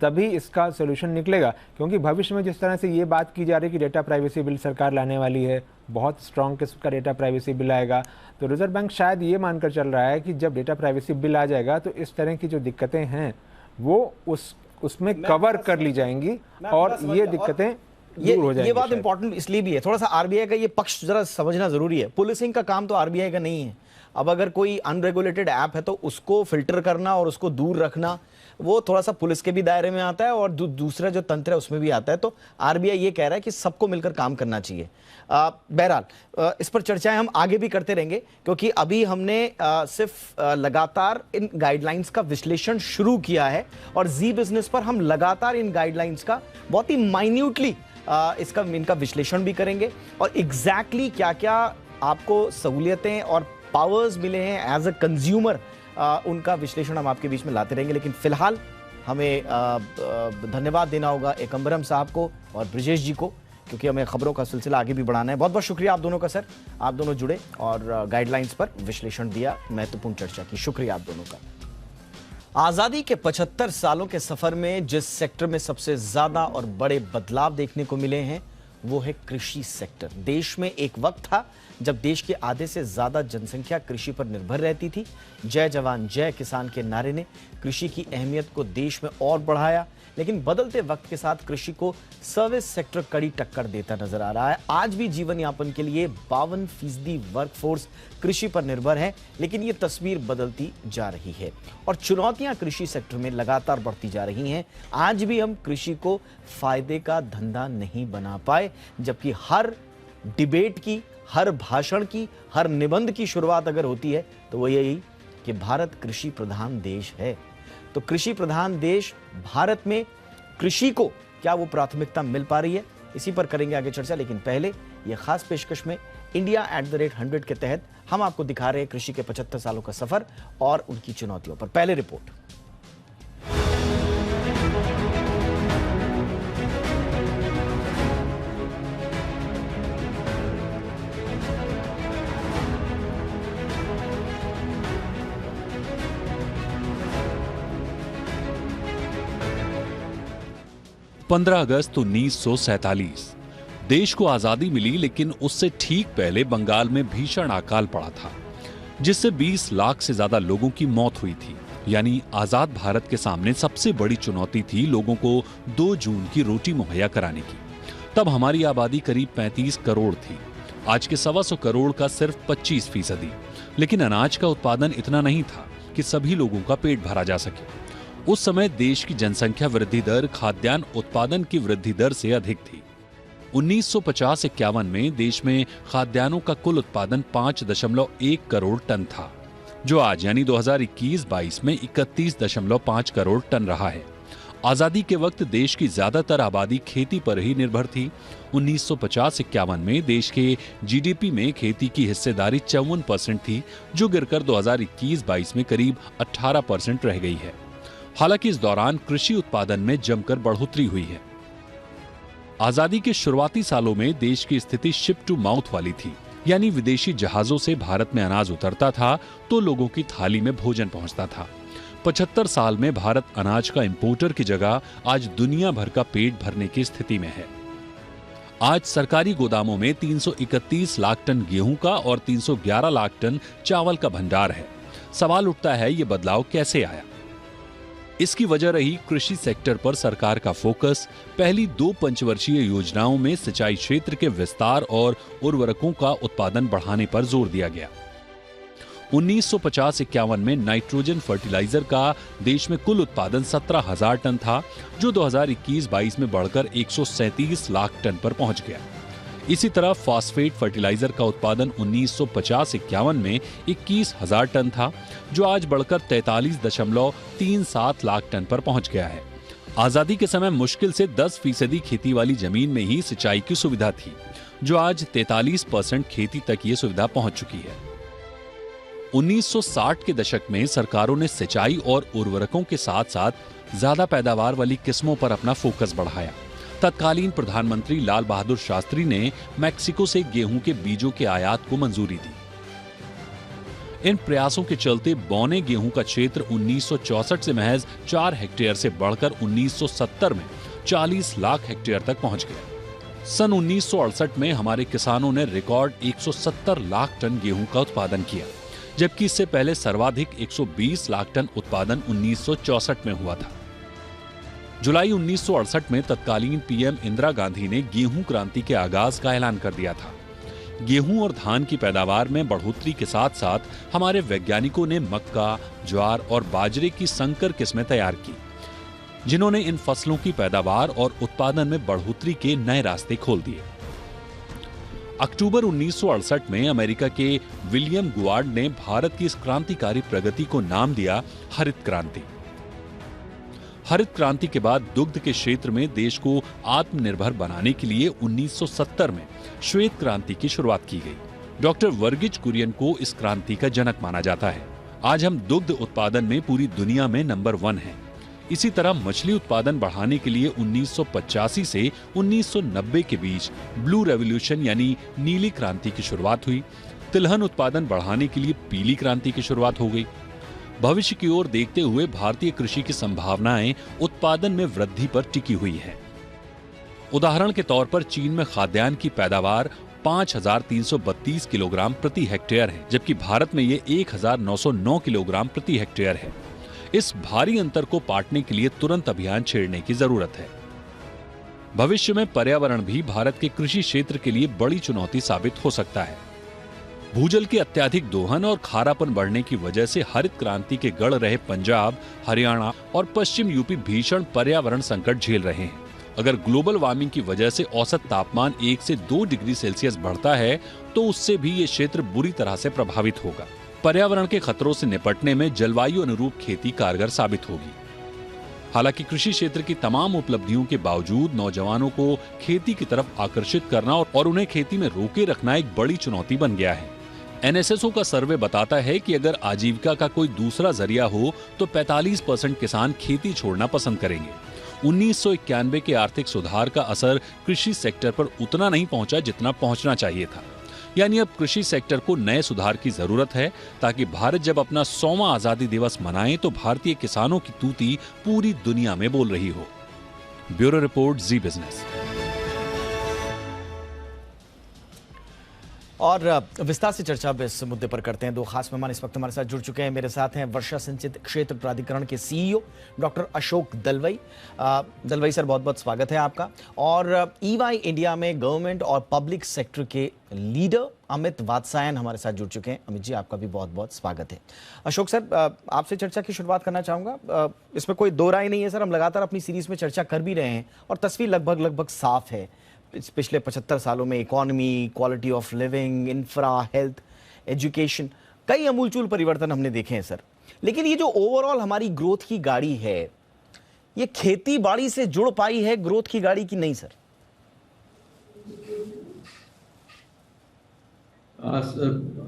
तभी इसका सोल्यूशन निकलेगा। क्योंकि भविष्य में जिस तरह से ये बात की जा रही है कि डेटा प्राइवेसी बिल सरकार लाने वाली है, बहुत स्ट्रॉन्ग किस्म का डेटा प्राइवेसी बिल आएगा, तो रिजर्व बैंक शायद ये मानकर चल रहा है कि जब डेटा प्राइवेसी बिल आ जाएगा तो इस तरह की जो दिक्कतें हैं वो उसमें कवर कर ली जाएंगी, और ये दिक्कतें दूर हो जाएंगी। ये बात इंपॉर्टेंट इसलिए भी है, थोड़ा सा आरबीआई का ये पक्ष जरा समझना जरूरी है। पुलिसिंग का काम तो आरबीआई का नहीं है। अब अगर कोई अनरेगुलेटेड ऐप है तो उसको फिल्टर करना और उसको दूर रखना, वो थोड़ा सा पुलिस के भी दायरे में आता है, और दूसरा जो तंत्र है उसमें भी आता है। तो आरबीआई ये कह रहा है कि सबको मिलकर काम करना चाहिए। बहरहाल इस पर चर्चाएं हम आगे भी करते रहेंगे, क्योंकि अभी हमने सिर्फ लगातार इन गाइडलाइंस का विश्लेषण शुरू किया है, और जी बिजनेस पर हम लगातार इन गाइडलाइंस का बहुत ही माइन्यूटली इनका विश्लेषण भी करेंगे, और एग्जैक्टली क्या क्या आपको सहूलियतें और पावर्स मिले हैं एज अ कंज्यूमर, उनका विश्लेषण हम आपके बीच में लाते रहेंगे। लेकिन फिलहाल हमें धन्यवाद देना होगा एकम्बरम साहब को और ब्रजेश जी को, क्योंकि हमें खबरों का सिलसिला आगे भी बढ़ाना है। बहुत बहुत शुक्रिया आप दोनों का सर, आप दोनों जुड़े और गाइडलाइंस पर विश्लेषण दिया, महत्वपूर्ण चर्चा की। शुक्रिया आप दोनों का। आजादी के 75 सालों के सफर में जिस सेक्टर में सबसे ज्यादा और बड़े बदलाव देखने को मिले हैं वो है कृषि सेक्टर। देश में एक वक्त था जब देश के आधे से ज्यादा जनसंख्या कृषि पर निर्भर रहती थी। जय जवान जय किसान के नारे ने कृषि की अहमियत को देश में और बढ़ाया, लेकिन बदलते वक्त के साथ कृषि को सर्विस सेक्टर कड़ी टक्कर देता नजर आ रहा है। आज भी जीवन यापन के लिए 52% वर्कफोर्स कृषि पर निर्भर है, लेकिन ये तस्वीर बदलती जा रही है और चुनौतियां कृषि सेक्टर में लगातार बढ़ती जा रही हैं। आज भी हम कृषि को फायदे का धंधा नहीं बना पाए, जबकि हर डिबेट की, हर भाषण की, हर निबंध की शुरुआत अगर होती है तो वो यही कि भारत कृषि प्रधान देश है। तो कृषि प्रधान देश भारत में कृषि को क्या वो प्राथमिकता मिल पा रही है, इसी पर करेंगे आगे चर्चा। लेकिन पहले ये खास पेशकश में इंडिया @100 के तहत हम आपको दिखा रहे हैं कृषि के 75 सालों का सफर और उनकी चुनौतियों पर। पहले रिपोर्ट। अगस्त 1947 देश को आजादी मिली, लेकिन उससे ठीक पहले बंगाल में भीषण अकाल पड़ा था, जिससे 20 लाख से ज्यादा लोगों की मौत हुई थी। यानी आजाद भारत के सामने सबसे बड़ी चुनौती थी लोगों को 2 जून की रोटी मुहैया कराने की। तब हमारी आबादी करीब 35 करोड़ थी, आज के 125 करोड़ का सिर्फ 25%। लेकिन अनाज का उत्पादन इतना नहीं था कि सभी लोगों का पेट भरा जा सके। उस समय देश की जनसंख्या वृद्धि दर खाद्यान्न उत्पादन की वृद्धि दर से अधिक थी। 1950-51 में देश में खाद्यान्नों का कुल उत्पादन 5.1 करोड़ टन था, जो आज यानी 2021-22 में 31.5 करोड़ टन रहा है। आजादी के वक्त देश की ज्यादातर आबादी खेती पर ही निर्भर थी। 1950-51 में देश के जीडीपी में खेती की हिस्सेदारी 54% थी, जो गिरकर 2021-22 में करीब 18% रह गई है। हालांकि इस दौरान कृषि उत्पादन में जमकर बढ़ोतरी हुई है। आजादी के शुरुआती सालों में देश की स्थिति शिप टू माउथ वाली थी, यानी विदेशी जहाजों से भारत में अनाज उतरता था तो लोगों की थाली में भोजन पहुंचता था। 75 साल में भारत अनाज का इंपोर्टर की जगह आज दुनिया भर का पेट भरने की स्थिति में है। आज सरकारी गोदामों में 331 लाख टन गेहूं का और 311 लाख टन चावल का भंडार है। सवाल उठता है, ये बदलाव कैसे आया? इसकी वजह रही कृषि सेक्टर पर सरकार का फोकस। पहली 2 पंचवर्षीय योजनाओं में सिंचाई क्षेत्र के विस्तार और उर्वरकों का उत्पादन बढ़ाने पर जोर दिया गया। 1950-51 में नाइट्रोजन फर्टिलाइजर का देश में कुल उत्पादन 17,000 टन था, जो 2021-22 में बढ़कर 137 लाख टन पर पहुंच गया। इसी तरह फॉस्फेट फर्टिलाइजर का उत्पादन 1950-51 में 21,000 टन था, जो आज बढ़कर 43.37 लाख टन पर पहुंच गया है। आजादी के समय मुश्किल से 10% खेती वाली जमीन में ही सिंचाई की सुविधा थी, जो आज 43% खेती तक ये सुविधा पहुंच चुकी है। 1960 के दशक में सरकारों ने सिंचाई और उर्वरकों के साथ साथ ज्यादा पैदावार वाली किस्मों पर अपना फोकस बढ़ाया। तत्कालीन प्रधानमंत्री लाल बहादुर शास्त्री ने मैक्सिको से गेहूं के बीजों के आयात को मंजूरी दी। इन प्रयासों के चलते बौने गेहूं का क्षेत्र 1964 से महज 4 हेक्टेयर से बढ़कर 1970 में 40 लाख हेक्टेयर तक पहुंच गया। सन 1968 में हमारे किसानों ने रिकॉर्ड 170 लाख टन गेहूं का उत्पादन किया, जबकि इससे पहले सर्वाधिक 120 लाख टन उत्पादन 1964 में हुआ था। जुलाई 1968 में तत्कालीन पीएम इंदिरा गांधी ने गेहूं क्रांति के आगाज का ऐलान कर दिया था। गेहूं और धान की पैदावार में बढ़ोतरी के साथ साथ हमारे वैज्ञानिकों ने मक्का, ज्वार और बाजरे की संकर किस्में तैयार की, जिन्होंने इन फसलों की पैदावार और उत्पादन में बढ़ोतरी के नए रास्ते खोल दिए। अक्टूबर 1968 में अमेरिका के विलियम गुआर्ड ने भारत की इस क्रांतिकारी प्रगति को नाम दिया हरित क्रांति। हरित क्रांति के बाद दुग्ध के क्षेत्र में देश को आत्मनिर्भर बनाने के लिए 1970 में श्वेत क्रांति की शुरुआत की गई। डॉक्टर वर्गीज कुरियन को इस क्रांति का जनक माना जाता है। आज हम दुग्ध उत्पादन में पूरी दुनिया में नंबर 1 हैं। इसी तरह मछली उत्पादन बढ़ाने के लिए 1985 से 1990 के बीच ब्लू रेवोल्यूशन यानी नीली क्रांति की शुरुआत हुई। तिलहन उत्पादन बढ़ाने के लिए पीली क्रांति की शुरुआत हो गई। भविष्य की ओर देखते हुए भारतीय कृषि की संभावनाएं उत्पादन में वृद्धि पर टिकी हुई है। उदाहरण के तौर पर चीन में खाद्यान्न की पैदावार 5,332 किलोग्राम प्रति हेक्टेयर है, जबकि भारत में ये 1,909 किलोग्राम प्रति हेक्टेयर है। इस भारी अंतर को पाटने के लिए तुरंत अभियान छेड़ने की जरूरत है। भविष्य में पर्यावरण भी भारत के कृषि क्षेत्र के लिए बड़ी चुनौती साबित हो सकता है। भूजल के अत्यधिक दोहन और खारापन बढ़ने की वजह से हरित क्रांति के गढ़ रहे पंजाब, हरियाणा और पश्चिम यूपी भीषण पर्यावरण संकट झेल रहे हैं। अगर ग्लोबल वार्मिंग की वजह से औसत तापमान 1 से 2 डिग्री सेल्सियस बढ़ता है तो उससे भी ये क्षेत्र बुरी तरह से प्रभावित होगा। पर्यावरण के खतरों से निपटने में जलवायु अनुरूप खेती कारगर साबित होगी। हालांकि कृषि क्षेत्र की तमाम उपलब्धियों के बावजूद नौजवानों को खेती की तरफ आकर्षित करना और उन्हें खेती में रोके रखना एक बड़ी चुनौती बन गया है। एनएसएसओ का सर्वे बताता है कि अगर आजीविका का कोई दूसरा जरिया हो तो 45% किसान खेती छोड़ना पसंद करेंगे। 1991 के आर्थिक सुधार का असर कृषि सेक्टर पर उतना नहीं पहुंचा जितना पहुंचना चाहिए था। यानी अब कृषि सेक्टर को नए सुधार की जरूरत है, ताकि भारत जब अपना 100वां आजादी दिवस मनाए तो भारतीय किसानों की तूती पूरी दुनिया में बोल रही हो। ब्यूरो रिपोर्ट, जी बिजनेस। और विस्तार से चर्चा अब इस मुद्दे पर करते हैं। दो खास मेहमान इस वक्त हमारे साथ जुड़ चुके हैं। मेरे साथ हैं वर्षा सिंचित क्षेत्र प्राधिकरण के CEO doctor Ashok Dalvi. Dalvi sir, बहुत बहुत स्वागत है आपका। और ईवाई इंडिया में गवर्नमेंट और पब्लिक सेक्टर के लीडर अमित वात्सायन हमारे साथ जुड़ चुके हैं। अमित जी, आपका भी बहुत बहुत स्वागत है। अशोक सर, आपसे चर्चा की शुरुआत करना चाहूंगा। इसमें कोई दो राय नहीं है सर, हम लगातार अपनी सीरीज में चर्चा कर भी रहे हैं और तस्वीर लगभग साफ है। पिछले 75 सालों में economy, quality of living, infra, health, education, कई अमूलचूल परिवर्तन हमने देखे हैं सर। लेकिन ये जो ओवरऑल हमारी ग्रोथ की गाड़ी है, ये खेती बाड़ी से जुड़ पाई है ग्रोथ की गाड़ी की नहीं सर?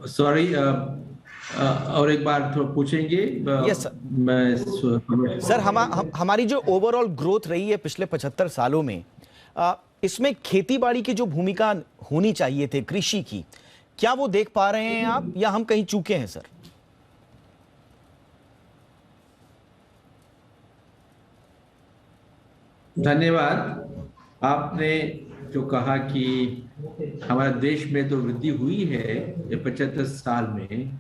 सॉरी, और एक बार थोड़ा पूछेंगे? यस सर, हमारी जो ओवरऑल ग्रोथ रही है पिछले 75 सालों में, इसमें खेती बाड़ी की जो भूमिका होनी चाहिए थे कृषि की, क्या वो देख पा रहे हैं आप, या हम कहीं चूके हैं सर? धन्यवाद। आपने जो कहा कि हमारे देश में तो वृद्धि हुई है ये 75 साल में,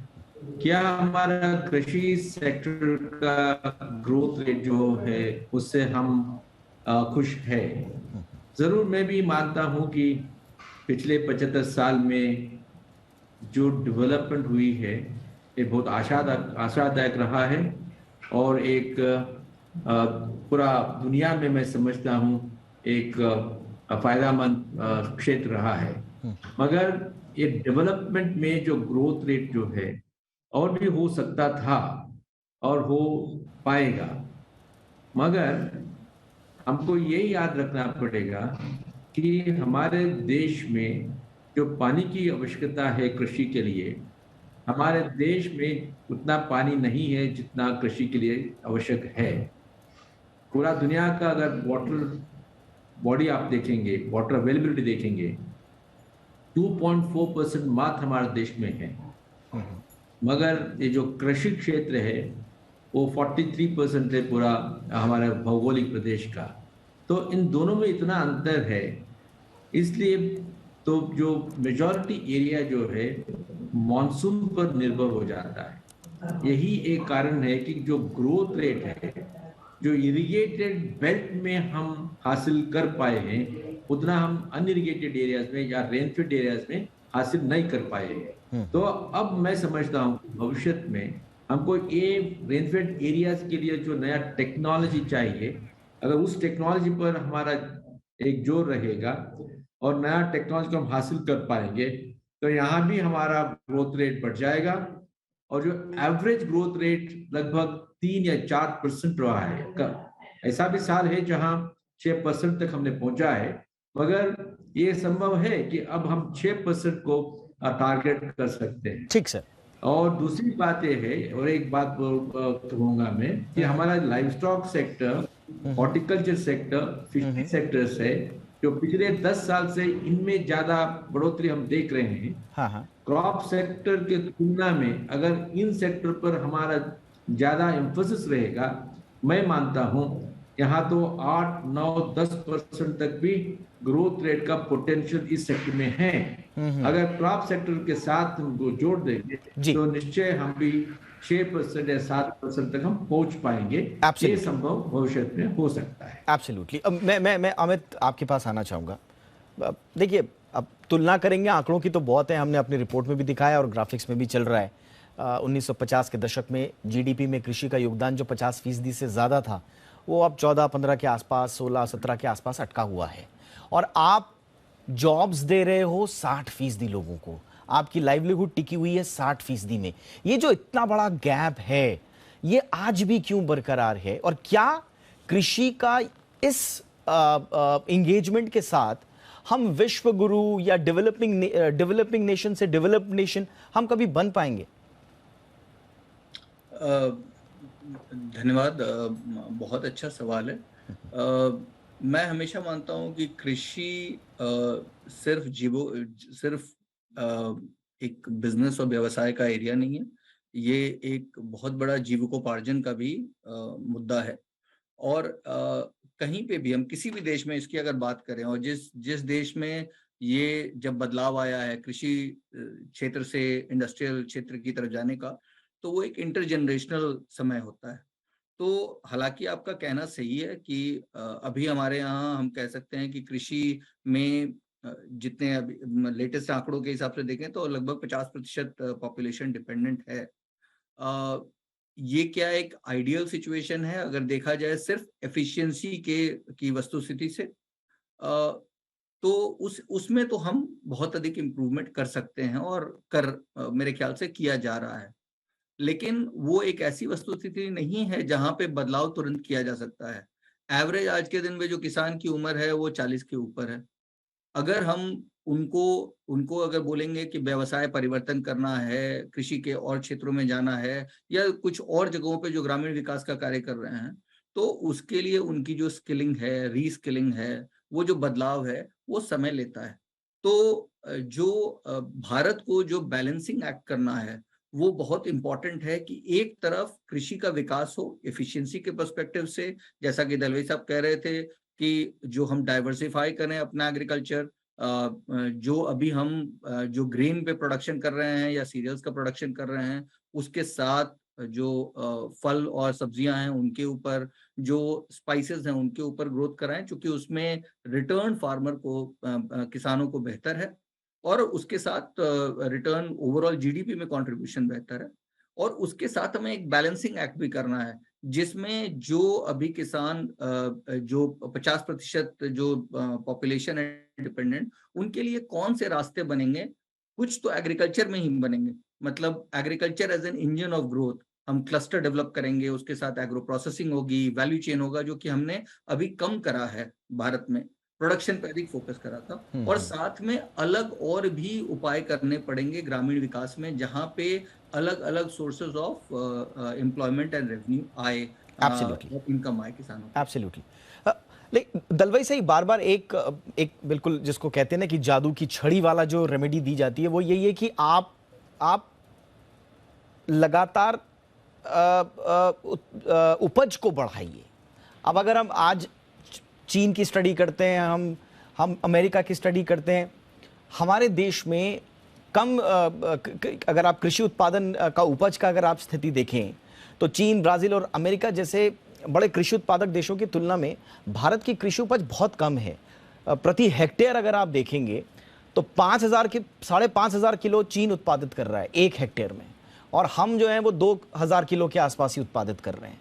क्या हमारा कृषि सेक्टर का ग्रोथ रेट जो है उससे हम खुश है? जरूर, मैं भी मानता हूं कि पिछले 75 साल में जो डेवलपमेंट हुई है ये बहुत आशादायक रहा है और एक पूरा दुनिया में मैं समझता हूं एक फायदामंद क्षेत्र रहा है। मगर ये डेवलपमेंट में जो ग्रोथ रेट जो है और भी हो सकता था और हो पाएगा, मगर हमको ये याद रखना पड़ेगा कि हमारे देश में जो पानी की आवश्यकता है कृषि के लिए, हमारे देश में उतना पानी नहीं है जितना कृषि के लिए आवश्यक है। पूरा दुनिया का अगर वाटर बॉडी आप देखेंगे, वाटर अवेलेबिलिटी देखेंगे, 2.4% मात्र हमारे देश में है, मगर ये जो कृषि क्षेत्र है वो 43% है पूरा हमारे भौगोलिक प्रदेश का। तो इन दोनों में इतना अंतर है, इसलिए तो जो मेजॉरिटी एरिया जो है मॉनसून पर निर्भर हो जाता है। यही एक कारण है कि जो ग्रोथ रेट है, जो इरिगेटेड बेल्ट में हम हासिल कर पाए हैं, उतना हम अनइरिगेटेड एरियाज में या रेनफेड एरियाज में हासिल नहीं कर पाए हैं। तो अब मैं समझता हूँ भविष्य में हमको ये रेनफेड एरियाज के लिए जो नया टेक्नोलॉजी चाहिए, अगर उस टेक्नोलॉजी पर हमारा एक जोर रहेगा और नया टेक्नोलॉजी को हम हासिल कर पाएंगे, तो यहाँ भी हमारा ग्रोथ रेट बढ़ जाएगा। और जो एवरेज ग्रोथ रेट लगभग 3 या 4% रहा है, ऐसा भी साल है जहाँ 6% तक हमने पहुंचा है, मगर ये संभव है कि अब हम 6% को टारगेट कर सकते हैं। ठीक सर। और दूसरी बात ये है, और एक बात कहूंगा मैं, कि हमारा live stock sector, horticulture sector, fishery sector है जो पिछले 10 साल से इनमें ज्यादा बढ़ोतरी हम देख रहे हैं। हाँ। क्रॉप सेक्टर के तुलना में अगर इन सेक्टर पर हमारा ज्यादा एम्फोसिस रहेगा, मैं मानता हूं यहाँ तो 8, 9, 10% तक भी ग्रोथ रेट का पोटेंशियल इस सेक्टर में है। अगर क्रॉप सेक्टर के साथ हमको जोड़ देंगे तो निश्चय हम भी 6% या 7% तक हम पहुंच पाएंगे। ये संभव भविष्य में हो सकता है। एब्सोल्युटली। अब मैं अमित आपके पास आना चाहूंगा। देखिए, अब तुलना करेंगे आंकड़ों की तो बहुत है, हमने अपनी रिपोर्ट में भी दिखाया और ग्राफिक्स में भी चल रहा है। 1950 के दशक में जीडीपी में कृषि का योगदान जो 50% से ज्यादा था, वो अब 14-15 के आसपास, 16-17 के आसपास अटका हुआ है। और आप जॉब्स दे रहे हो 60% लोगों को, आपकी लाइवलीहुड टिकी हुई है 60% में। ये जो इतना बड़ा गैप है, ये आज भी क्यों बरकरार है? और क्या कृषि का इस एंगेजमेंट के साथ हम विश्व गुरु या डेवलपिंग नेशन से डेवलप्ड नेशन हम कभी बन पाएंगे? धन्यवाद। बहुत अच्छा सवाल है। मैं हमेशा मानता हूं कि कृषि सिर्फ एक बिजनेस और व्यवसाय का एरिया नहीं है, ये एक बहुत बड़ा जीविकोपार्जन का भी मुद्दा है। और कहीं पे भी हम किसी भी देश में इसकी अगर बात करें, और जिस देश में ये जब बदलाव आया है कृषि क्षेत्र से इंडस्ट्रियल क्षेत्र की तरफ जाने का, तो वो एक इंटरजेनरेशनल समय होता है। तो हालांकि आपका कहना सही है कि अभी हमारे यहाँ हम कह सकते हैं कि कृषि में जितने अभी लेटेस्ट आंकड़ों के हिसाब से देखें तो लगभग 50% पॉपुलेशन डिपेंडेंट है। ये क्या एक आइडियल सिचुएशन है अगर देखा जाए सिर्फ एफिशिएंसी की वस्तुस्थिति से? तो उसमें तो हम बहुत अधिक इम्प्रूवमेंट कर सकते हैं और मेरे ख्याल से किया जा रहा है। लेकिन वो एक ऐसी वस्तुस्थिति नहीं है जहां पे बदलाव तुरंत किया जा सकता है। एवरेज आज के दिन में जो किसान की उम्र है वो 40 के ऊपर है। अगर हम उनको उनको अगर बोलेंगे कि व्यवसाय परिवर्तन करना है, कृषि के और क्षेत्रों में जाना है या कुछ और जगहों पे जो ग्रामीण विकास का कार्य कर रहे हैं, तो उसके लिए उनकी जो स्किलिंग है, रीस्किलिंग है, वो जो बदलाव है, वो समय लेता है। तो भारत को जो बैलेंसिंग एक्ट करना है, वो बहुत इंपॉर्टेंट है कि एक तरफ कृषि का विकास हो एफिशिएंसी के पर्सपेक्टिव से, जैसा कि दलवी साहब कह रहे थे कि जो हम डाइवर्सिफाई करें अपना एग्रीकल्चर, जो अभी हम जो ग्रेन पे प्रोडक्शन कर रहे हैं या सीरियल्स का प्रोडक्शन कर रहे हैं, उसके साथ जो फल और सब्जियां हैं उनके ऊपर, जो स्पाइसेस हैं उनके ऊपर ग्रोथ कराएं, क्योंकि उसमें रिटर्न फार्मर को किसानों को बेहतर है और उसके साथ रिटर्न ओवरऑल जीडीपी में कंट्रीब्यूशन बेहतर है। और उसके साथ हमें एक बैलेंसिंग एक्ट भी करना है जिसमें जो अभी किसान जो 50% जो पॉपुलेशन है डिपेंडेंट, उनके लिए कौन से रास्ते बनेंगे। कुछ तो एग्रीकल्चर में ही बनेंगे, मतलब agriculture as an engine of growth. हम क्लस्टर डेवलप करेंगे, उसके साथ एग्रो प्रोसेसिंग होगी, वैल्यू चेन होगा, जो कि हमने अभी कम करा है भारत में, प्रोडक्शन पर अधिक फोकस करा था। और साथ में अलग और भी उपाय करने पड़ेंगे ग्रामीण विकास में, जहां पे अलग अलग sources of employment and revenue आए, इनकम आए किसानों को। एब्सोल्युटली। लेकिन दलवाई से बार बार एक बिल्कुल जिसको कहते हैं ना कि जादू की छड़ी वाला जो रेमेडी दी जाती है, वो यही है कि आप लगातार उपज को बढ़ाइए। अब अगर हम आज चीन की स्टडी करते हैं, हम अमेरिका की स्टडी करते हैं, हमारे देश में कम अगर आप कृषि उत्पादन का उपज का अगर आप स्थिति देखें तो चीन, ब्राजील और अमेरिका जैसे बड़े कृषि उत्पादक देशों की तुलना में भारत की कृषि उपज बहुत कम है। प्रति हेक्टेयर अगर आप देखेंगे तो 5,500 किलो चीन उत्पादित कर रहा है 1 हेक्टेयर में, और हम जो है वो 2,000 किलो के आसपास ही उत्पादित कर रहे हैं।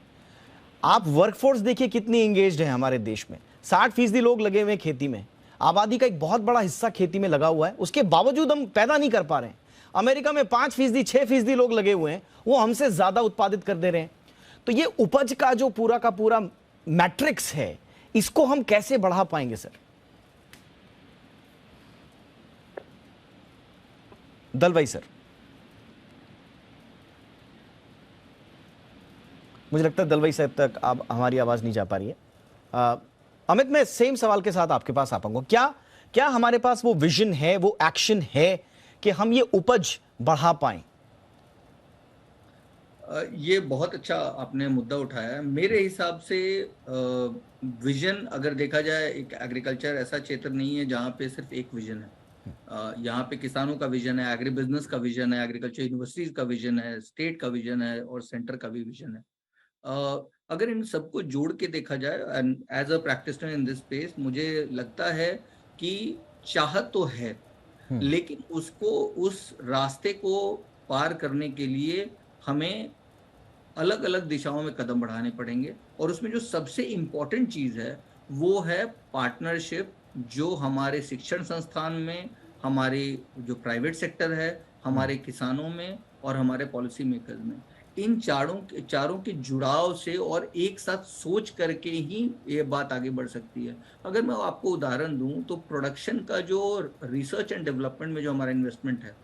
आप वर्कफोर्स देखिए कितनी इंगेज्ड है हमारे देश में, 60% लोग लगे हुए हैं खेती में, आबादी का एक बहुत बड़ा हिस्सा खेती में लगा हुआ है, उसके बावजूद हम पैदा नहीं कर पा रहे हैं। अमेरिका में 5%, 6% लोग लगे हुए हैं, वो हमसे ज्यादा उत्पादित कर दे रहे हैं। तो ये उपज का जो पूरा का पूरा मैट्रिक्स है, इसको हम कैसे बढ़ा पाएंगे सर? दलवाई सर, मुझे लगता है दलवाई साहब तक अब हमारी आवाज नहीं जा पा रही है। अमित, मैं सेम सवाल के साथ आपके पास आ पाऊंगा। क्या हमारे पास वो विजन है, वो एक्शन है कि हम ये उपज बढ़ा पाएं? ये बहुत अच्छा आपने मुद्दा उठाया है। मेरे हिसाब से विजन अगर देखा जाए, एक एग्रीकल्चर ऐसा क्षेत्र नहीं है जहाँ पे सिर्फ एक विजन है। यहाँ पे किसानों का विजन है, एग्री बिजनेस का विजन है, एग्रीकल्चर यूनिवर्सिटीज का विजन है, स्टेट का विजन है और सेंटर का भी विजन है। अगर इन सबको जोड़ के देखा जाए, as a practitioner in this space, मुझे लगता है कि चाहत तो है, लेकिन उसको उस रास्ते को पार करने के लिए हमें अलग अलग दिशाओं में कदम बढ़ाने पड़ेंगे। और उसमें जो सबसे इम्पोर्टेंट चीज है वो है पार्टनरशिप, जो हमारे शिक्षण संस्थान में, हमारे जो प्राइवेट सेक्टर है, हमारे किसानों में और हमारे पॉलिसी मेकर्स में, इन चारों के जुड़ाव से और एक साथ सोच करके ही ये बात आगे बढ़ सकती है। अगर मैं आपको उदाहरण दूं तो प्रोडक्शन का जो रिसर्च एंड डेवलपमेंट में जो हमारा इन्वेस्टमेंट है,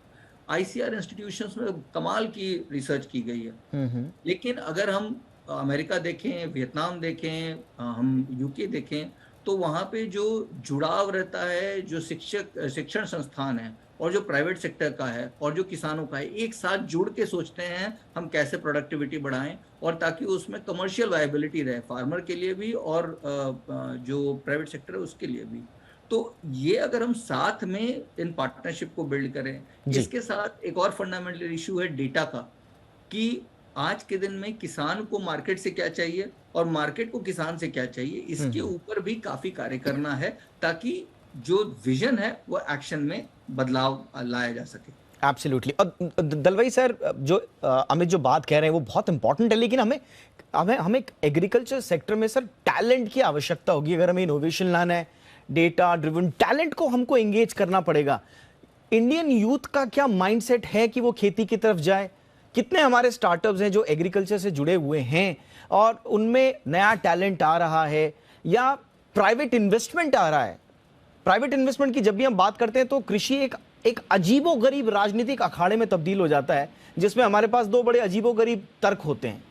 आईसीआर इंस्टीट्यूशंस में कमाल की रिसर्च की गई है। लेकिन अगर हम अमेरिका देखें, वियतनाम देखें, हम यूके देखें, तो वहाँ पे जो जुड़ाव रहता है, जो शिक्षण संस्थान है और जो प्राइवेट सेक्टर का है और जो किसानों का है, एक साथ जुड़ के सोचते हैं हम कैसे प्रोडक्टिविटी बढ़ाएं, और ताकि उसमें कमर्शियल वायबिलिटी रहे फार्मर के लिए भी और जो प्राइवेट सेक्टर है उसके लिए भी। तो ये अगर हम साथ में इन पार्टनरशिप को बिल्ड करें, इसके साथ एक और फंडामेंटल इशू है डेटा का, कि आज के दिन में किसान को मार्केट से क्या चाहिए और मार्केट को किसान से क्या चाहिए, इसके ऊपर भी काफी कार्य करना है ताकि जो विजन है वो एक्शन में बदलाव लाया जा सके। एब्सोल्युटली। और दलवाई सर, जो अमित जो बात कह रहे हैं वो बहुत इंपॉर्टेंट है, लेकिन हमें एग्रीकल्चर सेक्टर में सर टैलेंट की आवश्यकता होगी। अगर हमें इनोवेशन लाना है, डेटा ड्रिवन टैलेंट को हमको एंगेज करना पड़ेगा। इंडियन यूथ का क्या माइंडसेट है कि वो खेती की तरफ जाए? कितने हमारे स्टार्टअप्स हैं जो एग्रीकल्चर से जुड़े हुए हैं और उनमें नया टैलेंट आ रहा है या प्राइवेट इन्वेस्टमेंट आ रहा है? प्राइवेट इन्वेस्टमेंट की जब भी हम बात करते हैं तो कृषि एक अजीबोगरीब राजनीतिक अखाड़े में तब्दील हो जाता है, जिसमें हमारे पास दो बड़े अजीबोगरीब तर्क होते हैं।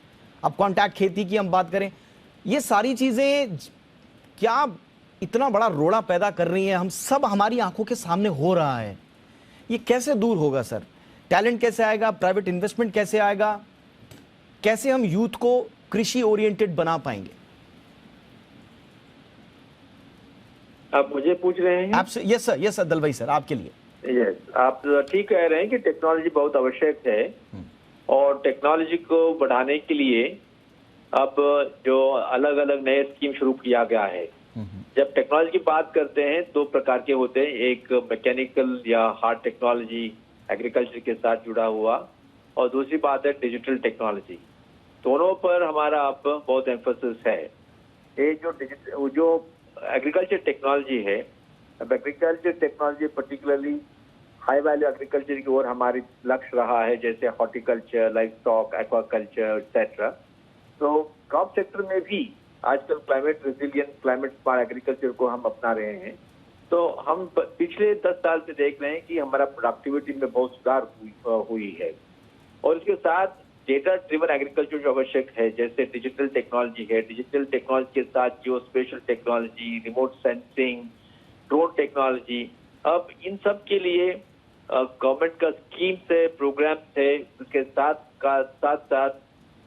अब कॉन्टैक्ट खेती की हम बात करें, ये सारी चीजें क्या इतना बड़ा रोड़ा पैदा कर रही हैं? हम सब हमारी आंखों के सामने हो रहा है, ये कैसे दूर होगा सर? टैलेंट कैसे आएगा? प्राइवेट इन्वेस्टमेंट कैसे आएगा? कैसे हम यूथ को कृषि ओरिएंटेड बना पाएंगे? आप मुझे पूछ रहे हैं? यस सर दलवाई सर, आपके लिए। यस, आप ठीक कह रहे हैं कि टेक्नोलॉजी बहुत आवश्यक है और टेक्नोलॉजी को बढ़ाने के लिए अब जो अलग अलग नए स्कीम शुरू किया गया है। जब टेक्नोलॉजी की बात करते हैं दो प्रकार के होते हैं, एक मैकेनिकल या हार्ड टेक्नोलॉजी एग्रीकल्चर के साथ जुड़ा हुआ, और दूसरी बात है डिजिटल टेक्नोलॉजी। दोनों पर हमारा अब बहुत एम्फोसिस है। ये जो एग्रीकल्चर टेक्नोलॉजी है, अब agriculture technology particularly high value agriculture की ओर हमारी लक्ष्य रहा है, जैसे horticulture, life stock, aquaculture etcetera. तो क्रॉप सेक्टर में भी आजकल climate resilient, climate smart agriculture को हम अपना रहे हैं। तो हम पिछले 10 साल से देख रहे हैं कि हमारा प्रोडक्टिविटी में बहुत सुधार हुई है, और इसके साथ डेटा ड्रिवन एग्रीकल्चर जो आवश्यक है, जैसे डिजिटल टेक्नोलॉजी है, डिजिटल टेक्नोलॉजी के साथ geo spatial technology, remote sensing, drone technology, अब इन सब के लिए गवर्नमेंट का स्कीम है, प्रोग्राम है, उसके साथ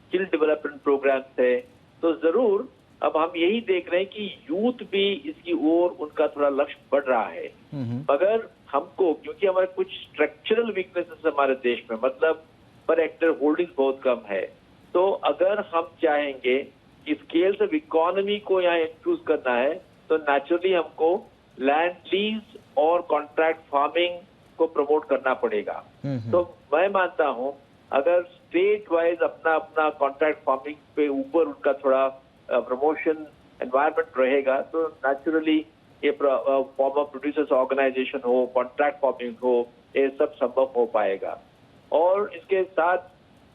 स्किल डेवलपमेंट प्रोग्राम है। तो जरूर अब हम यही देख रहे हैं कि यूथ भी इसकी ओर उनका थोड़ा लक्ष्य बढ़ रहा है। मगर हमको, क्योंकि हमारे कुछ स्ट्रक्चरल वीकनेसेस हमारे देश में, मतलब पर हेक्टेयर होल्डिंग बहुत कम है, तो अगर हम चाहेंगे कि स्केल्स ऑफ इकोनॉमी को यहाँ इंफ्यूज करना है, तो नेचुरली हमको लैंड लीज और कॉन्ट्रैक्ट फार्मिंग को प्रमोट करना पड़ेगा। तो मैं मानता हूँ अगर स्टेट वाइज अपना कॉन्ट्रैक्ट फार्मिंग पे ऊपर उनका थोड़ा प्रमोशन एनवायरनमेंट रहेगा, तो नेचुरली ये फार्मर प्रोड्यूसर्स ऑर्गेनाइजेशन हो, कॉन्ट्रैक्ट फार्मिंग हो, ये सब संभव हो पाएगा। और इसके साथ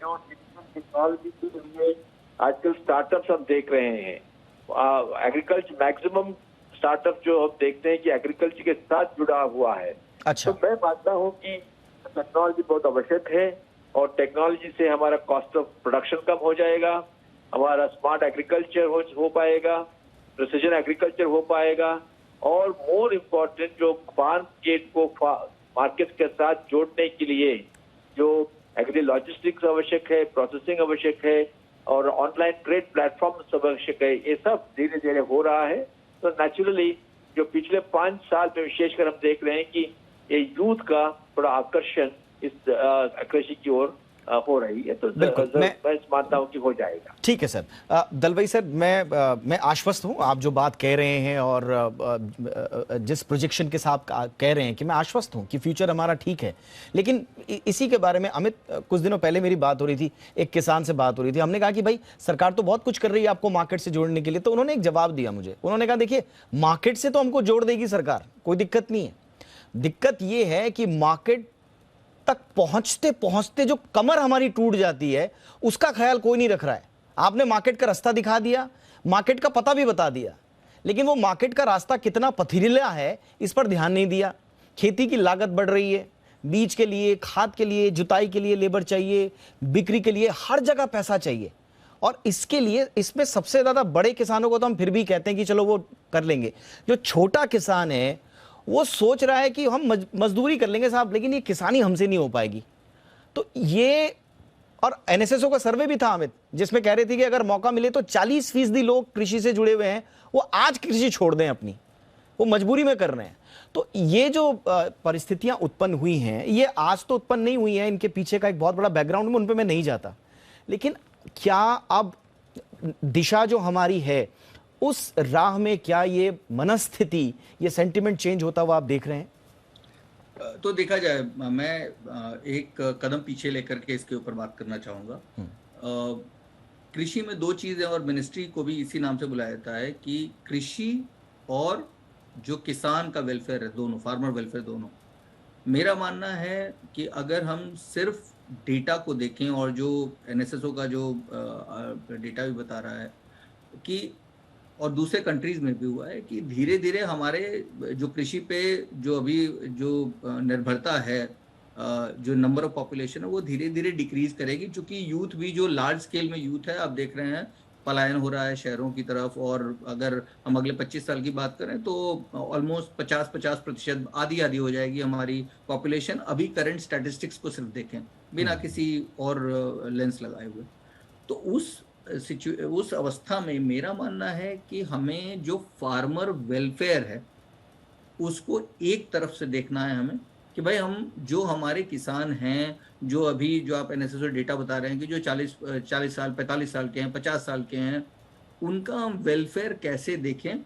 जो डिजिटल टेक्नोलॉजी के लिए आजकल स्टार्टअप्स हम देख रहे हैं, एग्रीकल्चर मैक्सिमम स्टार्टअप जो हम देखते हैं कि एग्रीकल्चर के साथ जुड़ा हुआ है। अच्छा। तो मैं मानता हूँ कि टेक्नोलॉजी बहुत आवश्यक है, और टेक्नोलॉजी से हमारा कॉस्ट ऑफ प्रोडक्शन कम हो जाएगा, हमारा स्मार्ट एग्रीकल्चर हो पाएगा, प्रिसीजन एग्रीकल्चर हो पाएगा, और मोर इम्पोर्टेंट जो फार्म गेट को मार्केट के साथ जोड़ने के लिए जो एग्री लॉजिस्टिक्स आवश्यक है, प्रोसेसिंग आवश्यक है, और ऑनलाइन ट्रेड प्लेटफॉर्म आवश्यक है, ये सब धीरे धीरे हो रहा है। तो नेचुरली जो पिछले 5 साल में विशेषकर हम देख रहे हैं कि ये यूथ का थोड़ा आकर्षण इस कृषि की ओर हो रही है, तो मैं मानता हूं कि हो जाएगा। ठीक है सर। दलवाई सर, मैं आश्वस्त हूं आप जो बात कह रहे हैं, और जिस प्रोजेक्शन के साथ कह रहे हैं कि मैं आश्वस्त हूं कि फ्यूचर हमारा ठीक है। लेकिन इसी के बारे में अमित, कुछ दिनों पहले मेरी बात हो रही थी, एक किसान से बात हो रही थी, हमने कहा कि भाई सरकार तो बहुत कुछ कर रही है आपको मार्केट से जोड़ने के लिए। तो उन्होंने एक जवाब दिया मुझे, उन्होंने कहा देखिए मार्केट से तो हमको जोड़ देगी सरकार, कोई दिक्कत नहीं है, दिक्कत ये है कि मार्केट तक पहुंचते पहुंचते जो कमर हमारी टूट जाती है उसका ख्याल कोई नहीं रख रहा है। आपने मार्केट का रास्ता दिखा दिया, मार्केट का पता भी बता दिया, लेकिन वो मार्केट का रास्ता कितना पथरीला है इस पर ध्यान नहीं दिया। खेती की लागत बढ़ रही है, बीज के लिए, खाद के लिए, जुताई के लिए लेबर चाहिए, बिक्री के लिए हर जगह पैसा चाहिए, और इसके लिए इसमें सबसे ज्यादा बड़े किसानों को तो हम फिर भी कहते हैं कि चलो वो कर लेंगे। जो छोटा किसान है वो सोच रहा है कि हम मजदूरी कर लेंगे साहब, लेकिन ये किसानी हमसे नहीं हो पाएगी। तो ये, और एनएसएसओ का सर्वे भी था अमित, जिसमें कह रहे थे कि अगर मौका मिले तो 40% लोग कृषि से जुड़े हुए हैं वो आज कृषि छोड़ दें अपनी, वो मजबूरी में कर रहे हैं। तो ये जो परिस्थितियां उत्पन्न हुई हैं, ये आज तो उत्पन्न नहीं हुई हैं, इनके पीछे का एक बहुत बड़ा बैकग्राउंड में, उन पे मैं नहीं जाता, लेकिन क्या अब दिशा जो हमारी है उस राह में क्या ये मनस्थिति, ये सेंटिमेंट चेंज होता हुआ आप देख रहे हैं? तो देखा जाए, मैं एक कदम पीछे लेकर के इसके ऊपर बात करना चाहूँगा। कृषि में दो चीज़ें, और मिनिस्ट्री को भी इसी नाम से बुलाया जाता है कि कृषि और जो किसान का वेलफेयर है, दोनों, फार्मर वेलफेयर दोनों। मेरा मानना है कि अगर हम सिर्फ डेटा को देखें, और जो एनएसएसओ का जो डेटा भी बता रहा है कि, और दूसरे कंट्रीज में भी हुआ है कि धीरे धीरे हमारे जो कृषि पे जो अभी जो निर्भरता है, जो नंबर ऑफ पॉपुलेशन है, वो धीरे धीरे डिक्रीज करेगी, क्योंकि यूथ भी, जो लार्ज स्केल में यूथ है, आप देख रहे हैं पलायन हो रहा है शहरों की तरफ। और अगर हम अगले 25 साल की बात करें तो ऑलमोस्ट 50% आधी हो जाएगी हमारी पॉपुलेशन, अभी करंट स्टैटिस्टिक्स को सिर्फ देखें बिना किसी और लेंस लगाए हुए। तो उस अवस्था में मेरा मानना है कि हमें जो फार्मर वेलफेयर है उसको एक तरफ से देखना है हमें, कि भाई हम जो हमारे किसान हैं, जो अभी जो आप एनएसएसओ डेटा बता रहे हैं कि जो 40 साल 45 साल के हैं, 50 साल के हैं, उनका हम वेलफेयर कैसे देखें।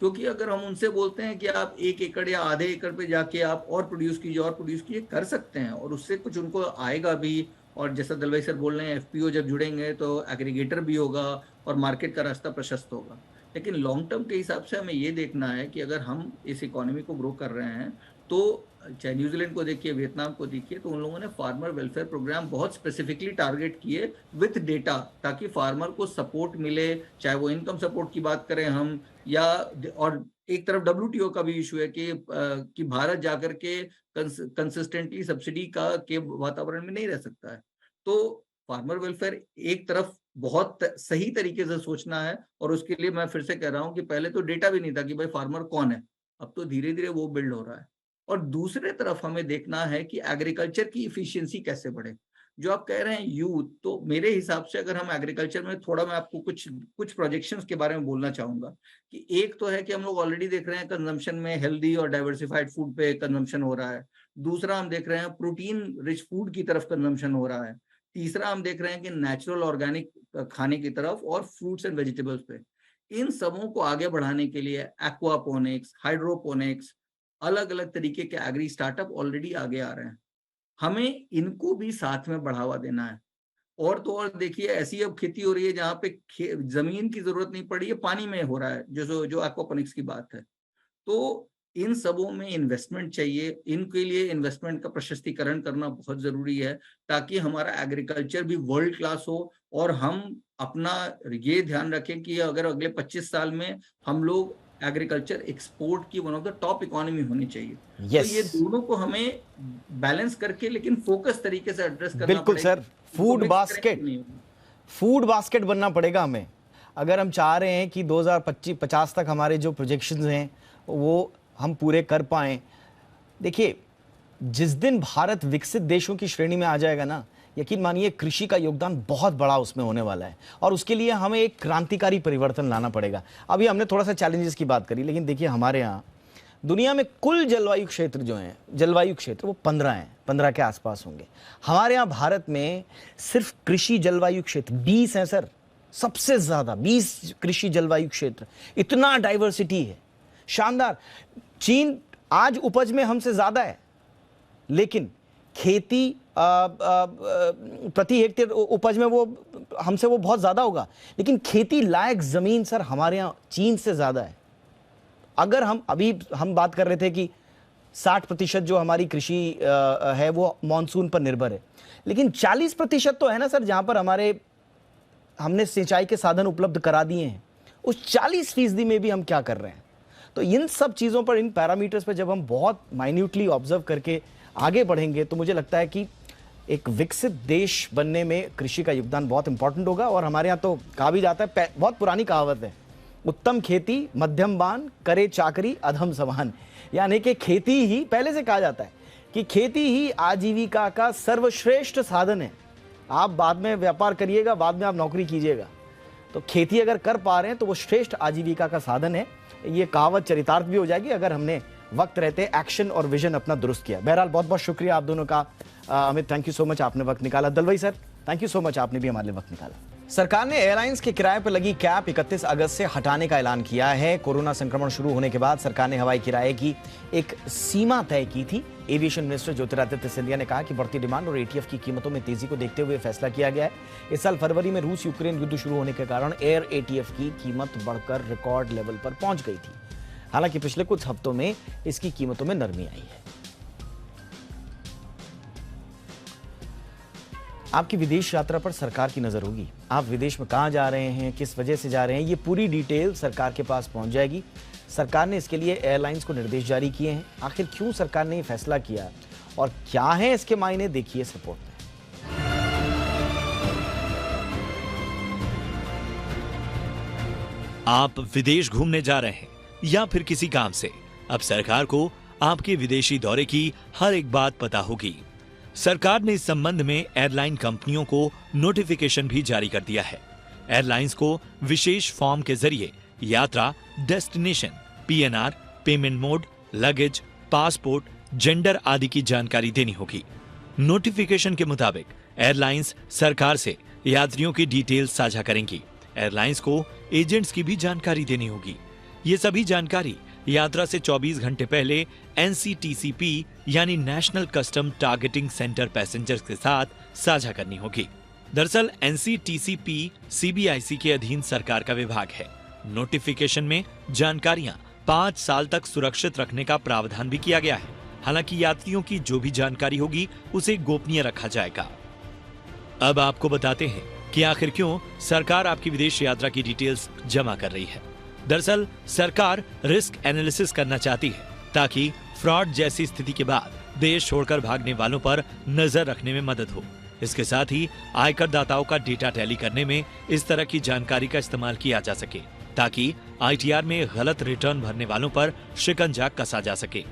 क्योंकि अगर हम उनसे बोलते हैं कि आप 1 एकड़ या आधे एकड़ पे जाके आप और प्रोड्यूस कीजिए, कर सकते हैं, और उससे कुछ उनको आएगा भी। और जैसा दलवाई सर बोल रहे हैं, एफपीओ जब जुड़ेंगे तो एग्रीगेटर भी होगा और मार्केट का रास्ता प्रशस्त होगा। लेकिन लॉन्ग टर्म के हिसाब से हमें ये देखना है कि अगर हम इस इकोनॉमी को ग्रो कर रहे हैं, तो चाहे न्यूजीलैंड को देखिए, वियतनाम को देखिए, तो उन लोगों ने फार्मर वेलफेयर प्रोग्राम बहुत स्पेसिफिकली टारगेट किए विथ डेटा, ताकि फार्मर को सपोर्ट मिले, चाहे वो इनकम सपोर्ट की बात करें हम, या और एक तरफ WTO का भी इशू है कि भारत जाकर के कंसिस्टेंटली सब्सिडी के वातावरण में नहीं रह सकता है। तो फार्मर वेलफेयर एक तरफ बहुत सही तरीके से सोचना है, और उसके लिए मैं फिर से कह रहा हूं कि पहले तो डेटा भी नहीं था कि भाई फार्मर कौन है, अब तो धीरे धीरे वो बिल्ड हो रहा है। और दूसरे तरफ हमें देखना है कि एग्रीकल्चर की इफिशियंसी कैसे बढ़े। जो आप कह रहे हैं यूथ, तो मेरे हिसाब से अगर हम एग्रीकल्चर में थोड़ा, मैं आपको कुछ प्रोजेक्शंस के बारे में बोलना चाहूंगा कि एक तो है कि हम लोग ऑलरेडी देख रहे हैं कंजम्पशन में हेल्दी और डाइवर्सिफाइड फूड पे कंजम्पशन हो रहा है। दूसरा हम देख रहे हैं प्रोटीन रिच फूड की तरफ कंजम्पशन हो रहा है। तीसरा हम देख रहे हैं कि नेचुरल ऑर्गेनिक खाने की तरफ, और फ्रूट्स एंड वेजिटेबल्स पे। इन सबों को आगे बढ़ाने के लिए एक्वापोनिक्स, हाइड्रोपोनिक्स, अलग अलग तरीके के एग्री स्टार्टअप ऑलरेडी आगे आ रहे हैं। हमें इनको भी साथ में बढ़ावा देना है। और तो और देखिए, ऐसी अब खेती हो रही है जहाँ पे जमीन की जरूरत नहीं पड़ी है, पानी में हो रहा है, जो एक्वापोनिक्स की बात है। तो इन सबों में इन्वेस्टमेंट चाहिए, इनके लिए इन्वेस्टमेंट का प्रशस्तीकरण करना बहुत जरूरी है, ताकि हमारा एग्रीकल्चर भी वर्ल्ड क्लास हो। और हम अपना ये ध्यान रखें कि अगर अगले 25 साल में हम लोग एग्रीकल्चर एक्सपोर्ट की one of the top economy होनी चाहिए। yes. तो ये दोनों को हमें बैलेंस करके लेकिन फोकस तरीके से एड्रेस करना बिल्कुल पड़ेगा। सर, फूड बास्केट बनना पड़ेगा हमें, अगर हम चाह रहे हैं कि 2050 तक हमारे जो प्रोजेक्शंस हैं वो हम पूरे कर पाएं। देखिए, जिस दिन भारत विकसित देशों की श्रेणी में आ जाएगा ना, यकीन मानिए कृषि का योगदान बहुत बड़ा उसमें होने वाला है, और उसके लिए हमें एक क्रांतिकारी परिवर्तन लाना पड़ेगा। अभी हमने थोड़ा सा चैलेंजेस की बात करी, लेकिन देखिए हमारे यहाँ दुनिया में कुल जलवायु क्षेत्र जो हैं, जलवायु क्षेत्र वो 15 हैं, 15 के आसपास होंगे। हमारे यहाँ भारत में सिर्फ कृषि जलवायु क्षेत्र 20 हैं सर, सबसे ज्यादा 20 कृषि जलवायु क्षेत्र। इतना डाइवर्सिटी है, शानदार। चीन आज उपज में हमसे ज्यादा है, लेकिन खेती प्रति हेक्टेयर उपज में वो हमसे वो बहुत ज्यादा होगा, लेकिन खेती लायक जमीन सर हमारे यहाँ चीन से ज्यादा है। अगर हम बात कर रहे थे कि 60% जो हमारी कृषि है वो मानसून पर निर्भर है, लेकिन 40% तो है ना सर जहां पर हमने सिंचाई के साधन उपलब्ध करा दिए हैं। उस 40% में भी हम क्या कर रहे हैं? तो इन सब चीज़ों पर, इन पैरामीटर्स पर जब हम बहुत माइन्यूटली ऑब्जर्व करके आगे बढ़ेंगे, तो मुझे लगता है कि एक विकसित देश बनने में कृषि का योगदान बहुत इंपॉर्टेंट होगा। और हमारे यहाँ तो कहा भी जाता है, बहुत पुरानी कहावत है, उत्तम खेती मध्यम बान करे चाकरी अधम समान। यानी कि खेती ही, पहले से कहा जाता है कि खेती ही आजीविका का सर्वश्रेष्ठ साधन है। आप बाद में व्यापार करिएगा, बाद में आप नौकरी कीजिएगा, तो खेती अगर कर पा रहे हैं तो वो श्रेष्ठ आजीविका का साधन है। ये कहावत चरितार्थ भी हो जाएगी अगर हमने वक्त रहते एक्शन और विजन अपना दुरुस्त किया। बहरहाल बहुत बहुत शुक्रिया आप दोनों का। Amit, thank you so much, आपने वक्त निकाला। Dalwai sir, thank you so much, आपने भी हमारे लिए वक्त निकाला। सरकार ने एयरलाइंस के किराए पर लगी कैप 31 अगस्त से हटाने का ऐलान किया है। कोरोना संक्रमण शुरू होने के बाद सरकार ने हवाई किराए की एक सीमा तय की थी। एविएशन मिनिस्टर ज्योतिरादित्य सिंधिया ने कहा कि बढ़ती डिमांड और एटीएफ की कीमतों में तेजी को देखते हुए फैसला किया गया है। इस साल फरवरी में रूस यूक्रेन युद्ध शुरू होने के कारण एयर एटीएफ की कीमत बढ़कर रिकॉर्ड लेवल पर पहुंच गई थी। हालांकि पिछले कुछ हफ्तों में इसकी कीमतों में नरमी आई है। आपकी विदेश यात्रा पर सरकार की नजर होगी। आप विदेश में कहां जा रहे हैं, किस वजह से जा रहे हैं, ये पूरी डिटेल सरकार के पास पहुंच जाएगी। सरकार ने इसके लिए एयरलाइंस को निर्देश जारी किए हैं। आखिर क्यों सरकार ने ये फैसला किया और क्या है इसके मायने, देखिए इस रिपोर्ट में। आप विदेश घूमने जा रहे हैं या फिर किसी काम से, अब सरकार को आपके विदेशी दौरे की हर एक बात पता होगी। सरकार ने इस संबंध में एयरलाइन कंपनियों को नोटिफिकेशन भी जारी कर दिया है। एयरलाइंस को विशेष फॉर्म के जरिए यात्रा, destination, PNR, payment mode, luggage, passport, gender आदि की जानकारी देनी होगी। नोटिफिकेशन के मुताबिक एयरलाइंस सरकार से यात्रियों की डिटेल साझा करेंगी। एयरलाइंस को एजेंट्स की भी जानकारी देनी होगी। ये सभी जानकारी यात्रा से 24 घंटे पहले NCTCP यानी national custom targeting centre passengers के साथ साझा करनी होगी। दरअसल NCTCP CBIC के अधीन सरकार का विभाग है। नोटिफिकेशन में जानकारियां 5 साल तक सुरक्षित रखने का प्रावधान भी किया गया है। हालांकि यात्रियों की जो भी जानकारी होगी उसे गोपनीय रखा जाएगा। अब आपको बताते हैं कि आखिर क्यों सरकार आपकी विदेश यात्रा की डिटेल्स जमा कर रही है। दरअसल सरकार रिस्क एनालिसिस करना चाहती है ताकि फ्रॉड जैसी स्थिति के बाद देश छोड़कर भागने वालों पर नजर रखने में मदद हो। इसके साथ ही आयकर दाताओं का डेटा टैली करने में इस तरह की जानकारी का इस्तेमाल किया जा सके ताकि ITR में गलत रिटर्न भरने वालों पर शिकंजा कसा जा सके।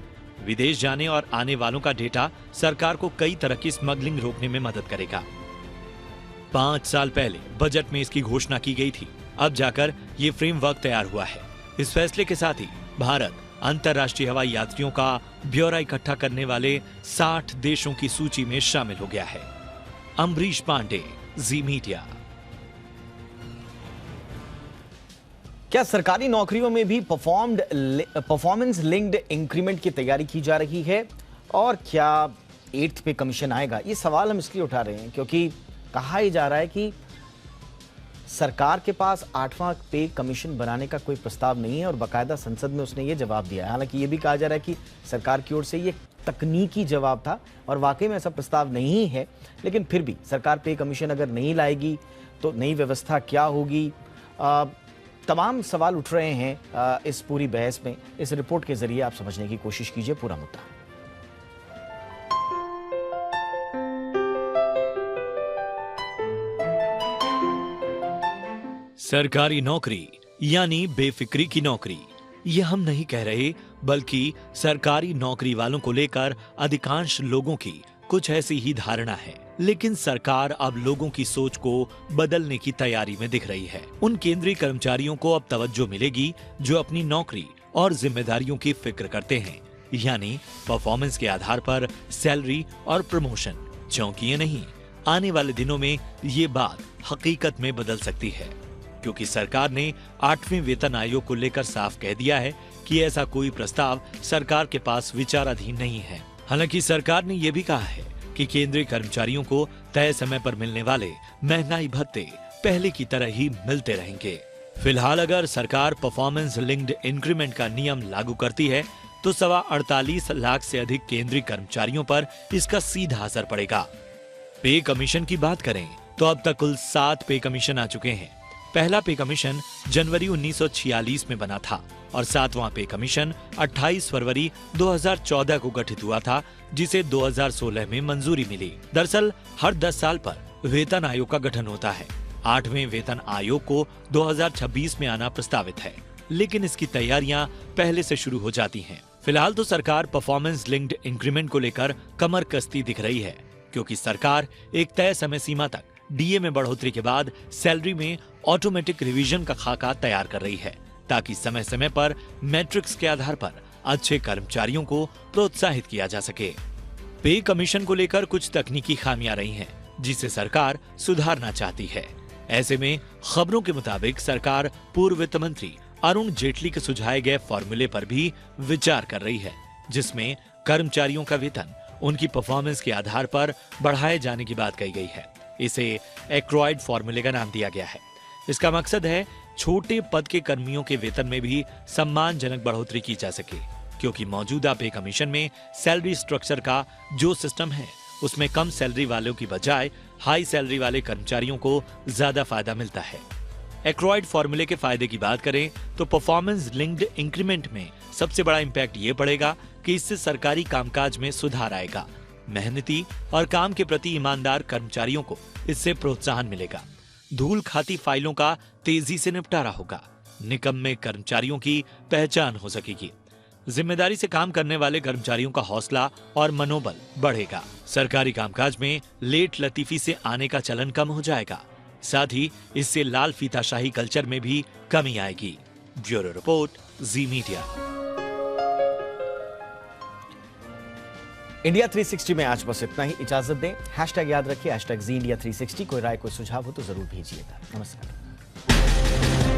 विदेश जाने और आने वालों का डेटा सरकार को कई तरह की स्मगलिंग रोकने में मदद करेगा। 5 साल पहले बजट में इसकी घोषणा की गई थी। अब जाकर ये फ्रेमवर्क तैयार हुआ है। इस फैसले के साथ ही भारत अंतर्राष्ट्रीय हवाई यात्रियों का ब्यौरा इकट्ठा करने वाले 60 देशों की सूची में शामिल हो गया है। अम्बरीश पांडे, जी मीडिया। क्या सरकारी नौकरियों में भी परफॉर्मेंस लिंक्ड इंक्रीमेंट की तैयारी की जा रही है और क्या 8th पे कमीशन आएगा? ये सवाल हम इसलिए उठा रहे हैं क्योंकि कहा ही जा रहा है कि सरकार के पास 8वां पे कमीशन बनाने का कोई प्रस्ताव नहीं है और बाकायदा संसद में उसने ये जवाब दिया है। हालांकि ये भी कहा जा रहा है कि सरकार की ओर से ये तकनीकी जवाब था और वाकई में ऐसा प्रस्ताव नहीं है, लेकिन फिर भी सरकार पे कमीशन अगर नहीं लाएगी तो नई व्यवस्था क्या होगी? तमाम सवाल उठ रहे हैं इस पूरी बहस में। इस रिपोर्ट के जरिए आप समझने की कोशिश कीजिए पूरा मुद्दा। सरकारी नौकरी यानी बेफिक्री की नौकरी, ये हम नहीं कह रहे, बल्कि सरकारी नौकरी वालों को लेकर अधिकांश लोगों की कुछ ऐसी ही धारणा है। लेकिन सरकार अब लोगों की सोच को बदलने की तैयारी में दिख रही है। उन केंद्रीय कर्मचारियों को अब तवज्जो मिलेगी जो अपनी नौकरी और जिम्मेदारियों की फिक्र करते हैं, यानी परफॉर्मेंस के आधार पर सैलरी और प्रमोशन। चौंकिए नहीं, आने वाले दिनों में ये बात हकीकत में बदल सकती है, क्योंकि सरकार ने 8वें वेतन आयोग को लेकर साफ कह दिया है कि ऐसा कोई प्रस्ताव सरकार के पास विचाराधीन नहीं है। हालांकि सरकार ने यह भी कहा है कि केंद्रीय कर्मचारियों को तय समय पर मिलने वाले महंगाई भत्ते पहले की तरह ही मिलते रहेंगे। फिलहाल अगर सरकार परफॉर्मेंस लिंक्ड इंक्रीमेंट का नियम लागू करती है तो 48 लाख से अधिक केंद्रीय कर्मचारियों पर इसका सीधा असर पड़ेगा। पे कमीशन की बात करें तो अब तक कुल 7 पे कमीशन आ चुके हैं। पहला पे कमीशन जनवरी 1946 में बना था और 7वां पे कमीशन 28 फरवरी 2014 को गठित हुआ था, जिसे 2016 में मंजूरी मिली। दरअसल हर 10 साल पर वेतन आयोग का गठन होता है। 8वें वेतन आयोग को 2026 में आना प्रस्तावित है, लेकिन इसकी तैयारियां पहले से शुरू हो जाती हैं। फिलहाल तो सरकार परफॉर्मेंस लिंक्ड इंक्रीमेंट को लेकर कमर कसती दिख रही है, क्योंकि सरकार एक तय समय सीमा तक डीए में बढ़ोतरी के बाद सैलरी में ऑटोमेटिक रिवीजन का खाका तैयार कर रही है, ताकि समय समय पर मैट्रिक्स के आधार पर अच्छे कर्मचारियों को प्रोत्साहित किया जा सके। पे कमीशन को लेकर कुछ तकनीकी खामियां रही हैं, जिसे सरकार सुधारना चाहती है। ऐसे में खबरों के मुताबिक सरकार पूर्व वित्त मंत्री अरुण जेटली के सुझाए गए फॉर्मूले पर भी विचार कर रही है, जिसमें कर्मचारियों का वेतन उनकी परफॉर्मेंस के आधार पर बढ़ाए जाने की बात कही गई है। इसे एक्रोइड फॉर्मूले का नाम दिया गया है। इसका मकसद है छोटे पद के कर्मियों के वेतन में भी सम्मानजनक बढ़ोतरी की जा सके, क्योंकि मौजूदा पे कमीशन में सैलरी स्ट्रक्चर का जो सिस्टम है उसमें कम सैलरी वालों की बजाय हाई सैलरी वाले कर्मचारियों को ज्यादा फायदा मिलता है। एक्रोइड फॉर्मूले के फायदे की बात करें तो परफॉर्मेंस लिंक्ड इंक्रीमेंट में सबसे बड़ा इंपैक्ट ये पड़ेगा कि इससे सरकारी कामकाज में सुधार आएगा। मेहनती और काम के प्रति ईमानदार कर्मचारियों को इससे प्रोत्साहन मिलेगा। धूल खाती फाइलों का तेजी से निपटारा होगा। निकम्मे कर्मचारियों की पहचान हो सकेगी। जिम्मेदारी से काम करने वाले कर्मचारियों का हौसला और मनोबल बढ़ेगा। सरकारी कामकाज में लेट लतीफी से आने का चलन कम हो जाएगा। साथ ही इससे लाल फीताशाही कल्चर में भी कमी आएगी। ब्यूरो रिपोर्ट, जी मीडिया। इंडिया 360 में आज बस इतना ही। इजाजत दें। हैशटैग याद रखिए, #ZIndia360। कोई राय, कोई सुझाव हो तो जरूर भेजिएगा। नमस्कार।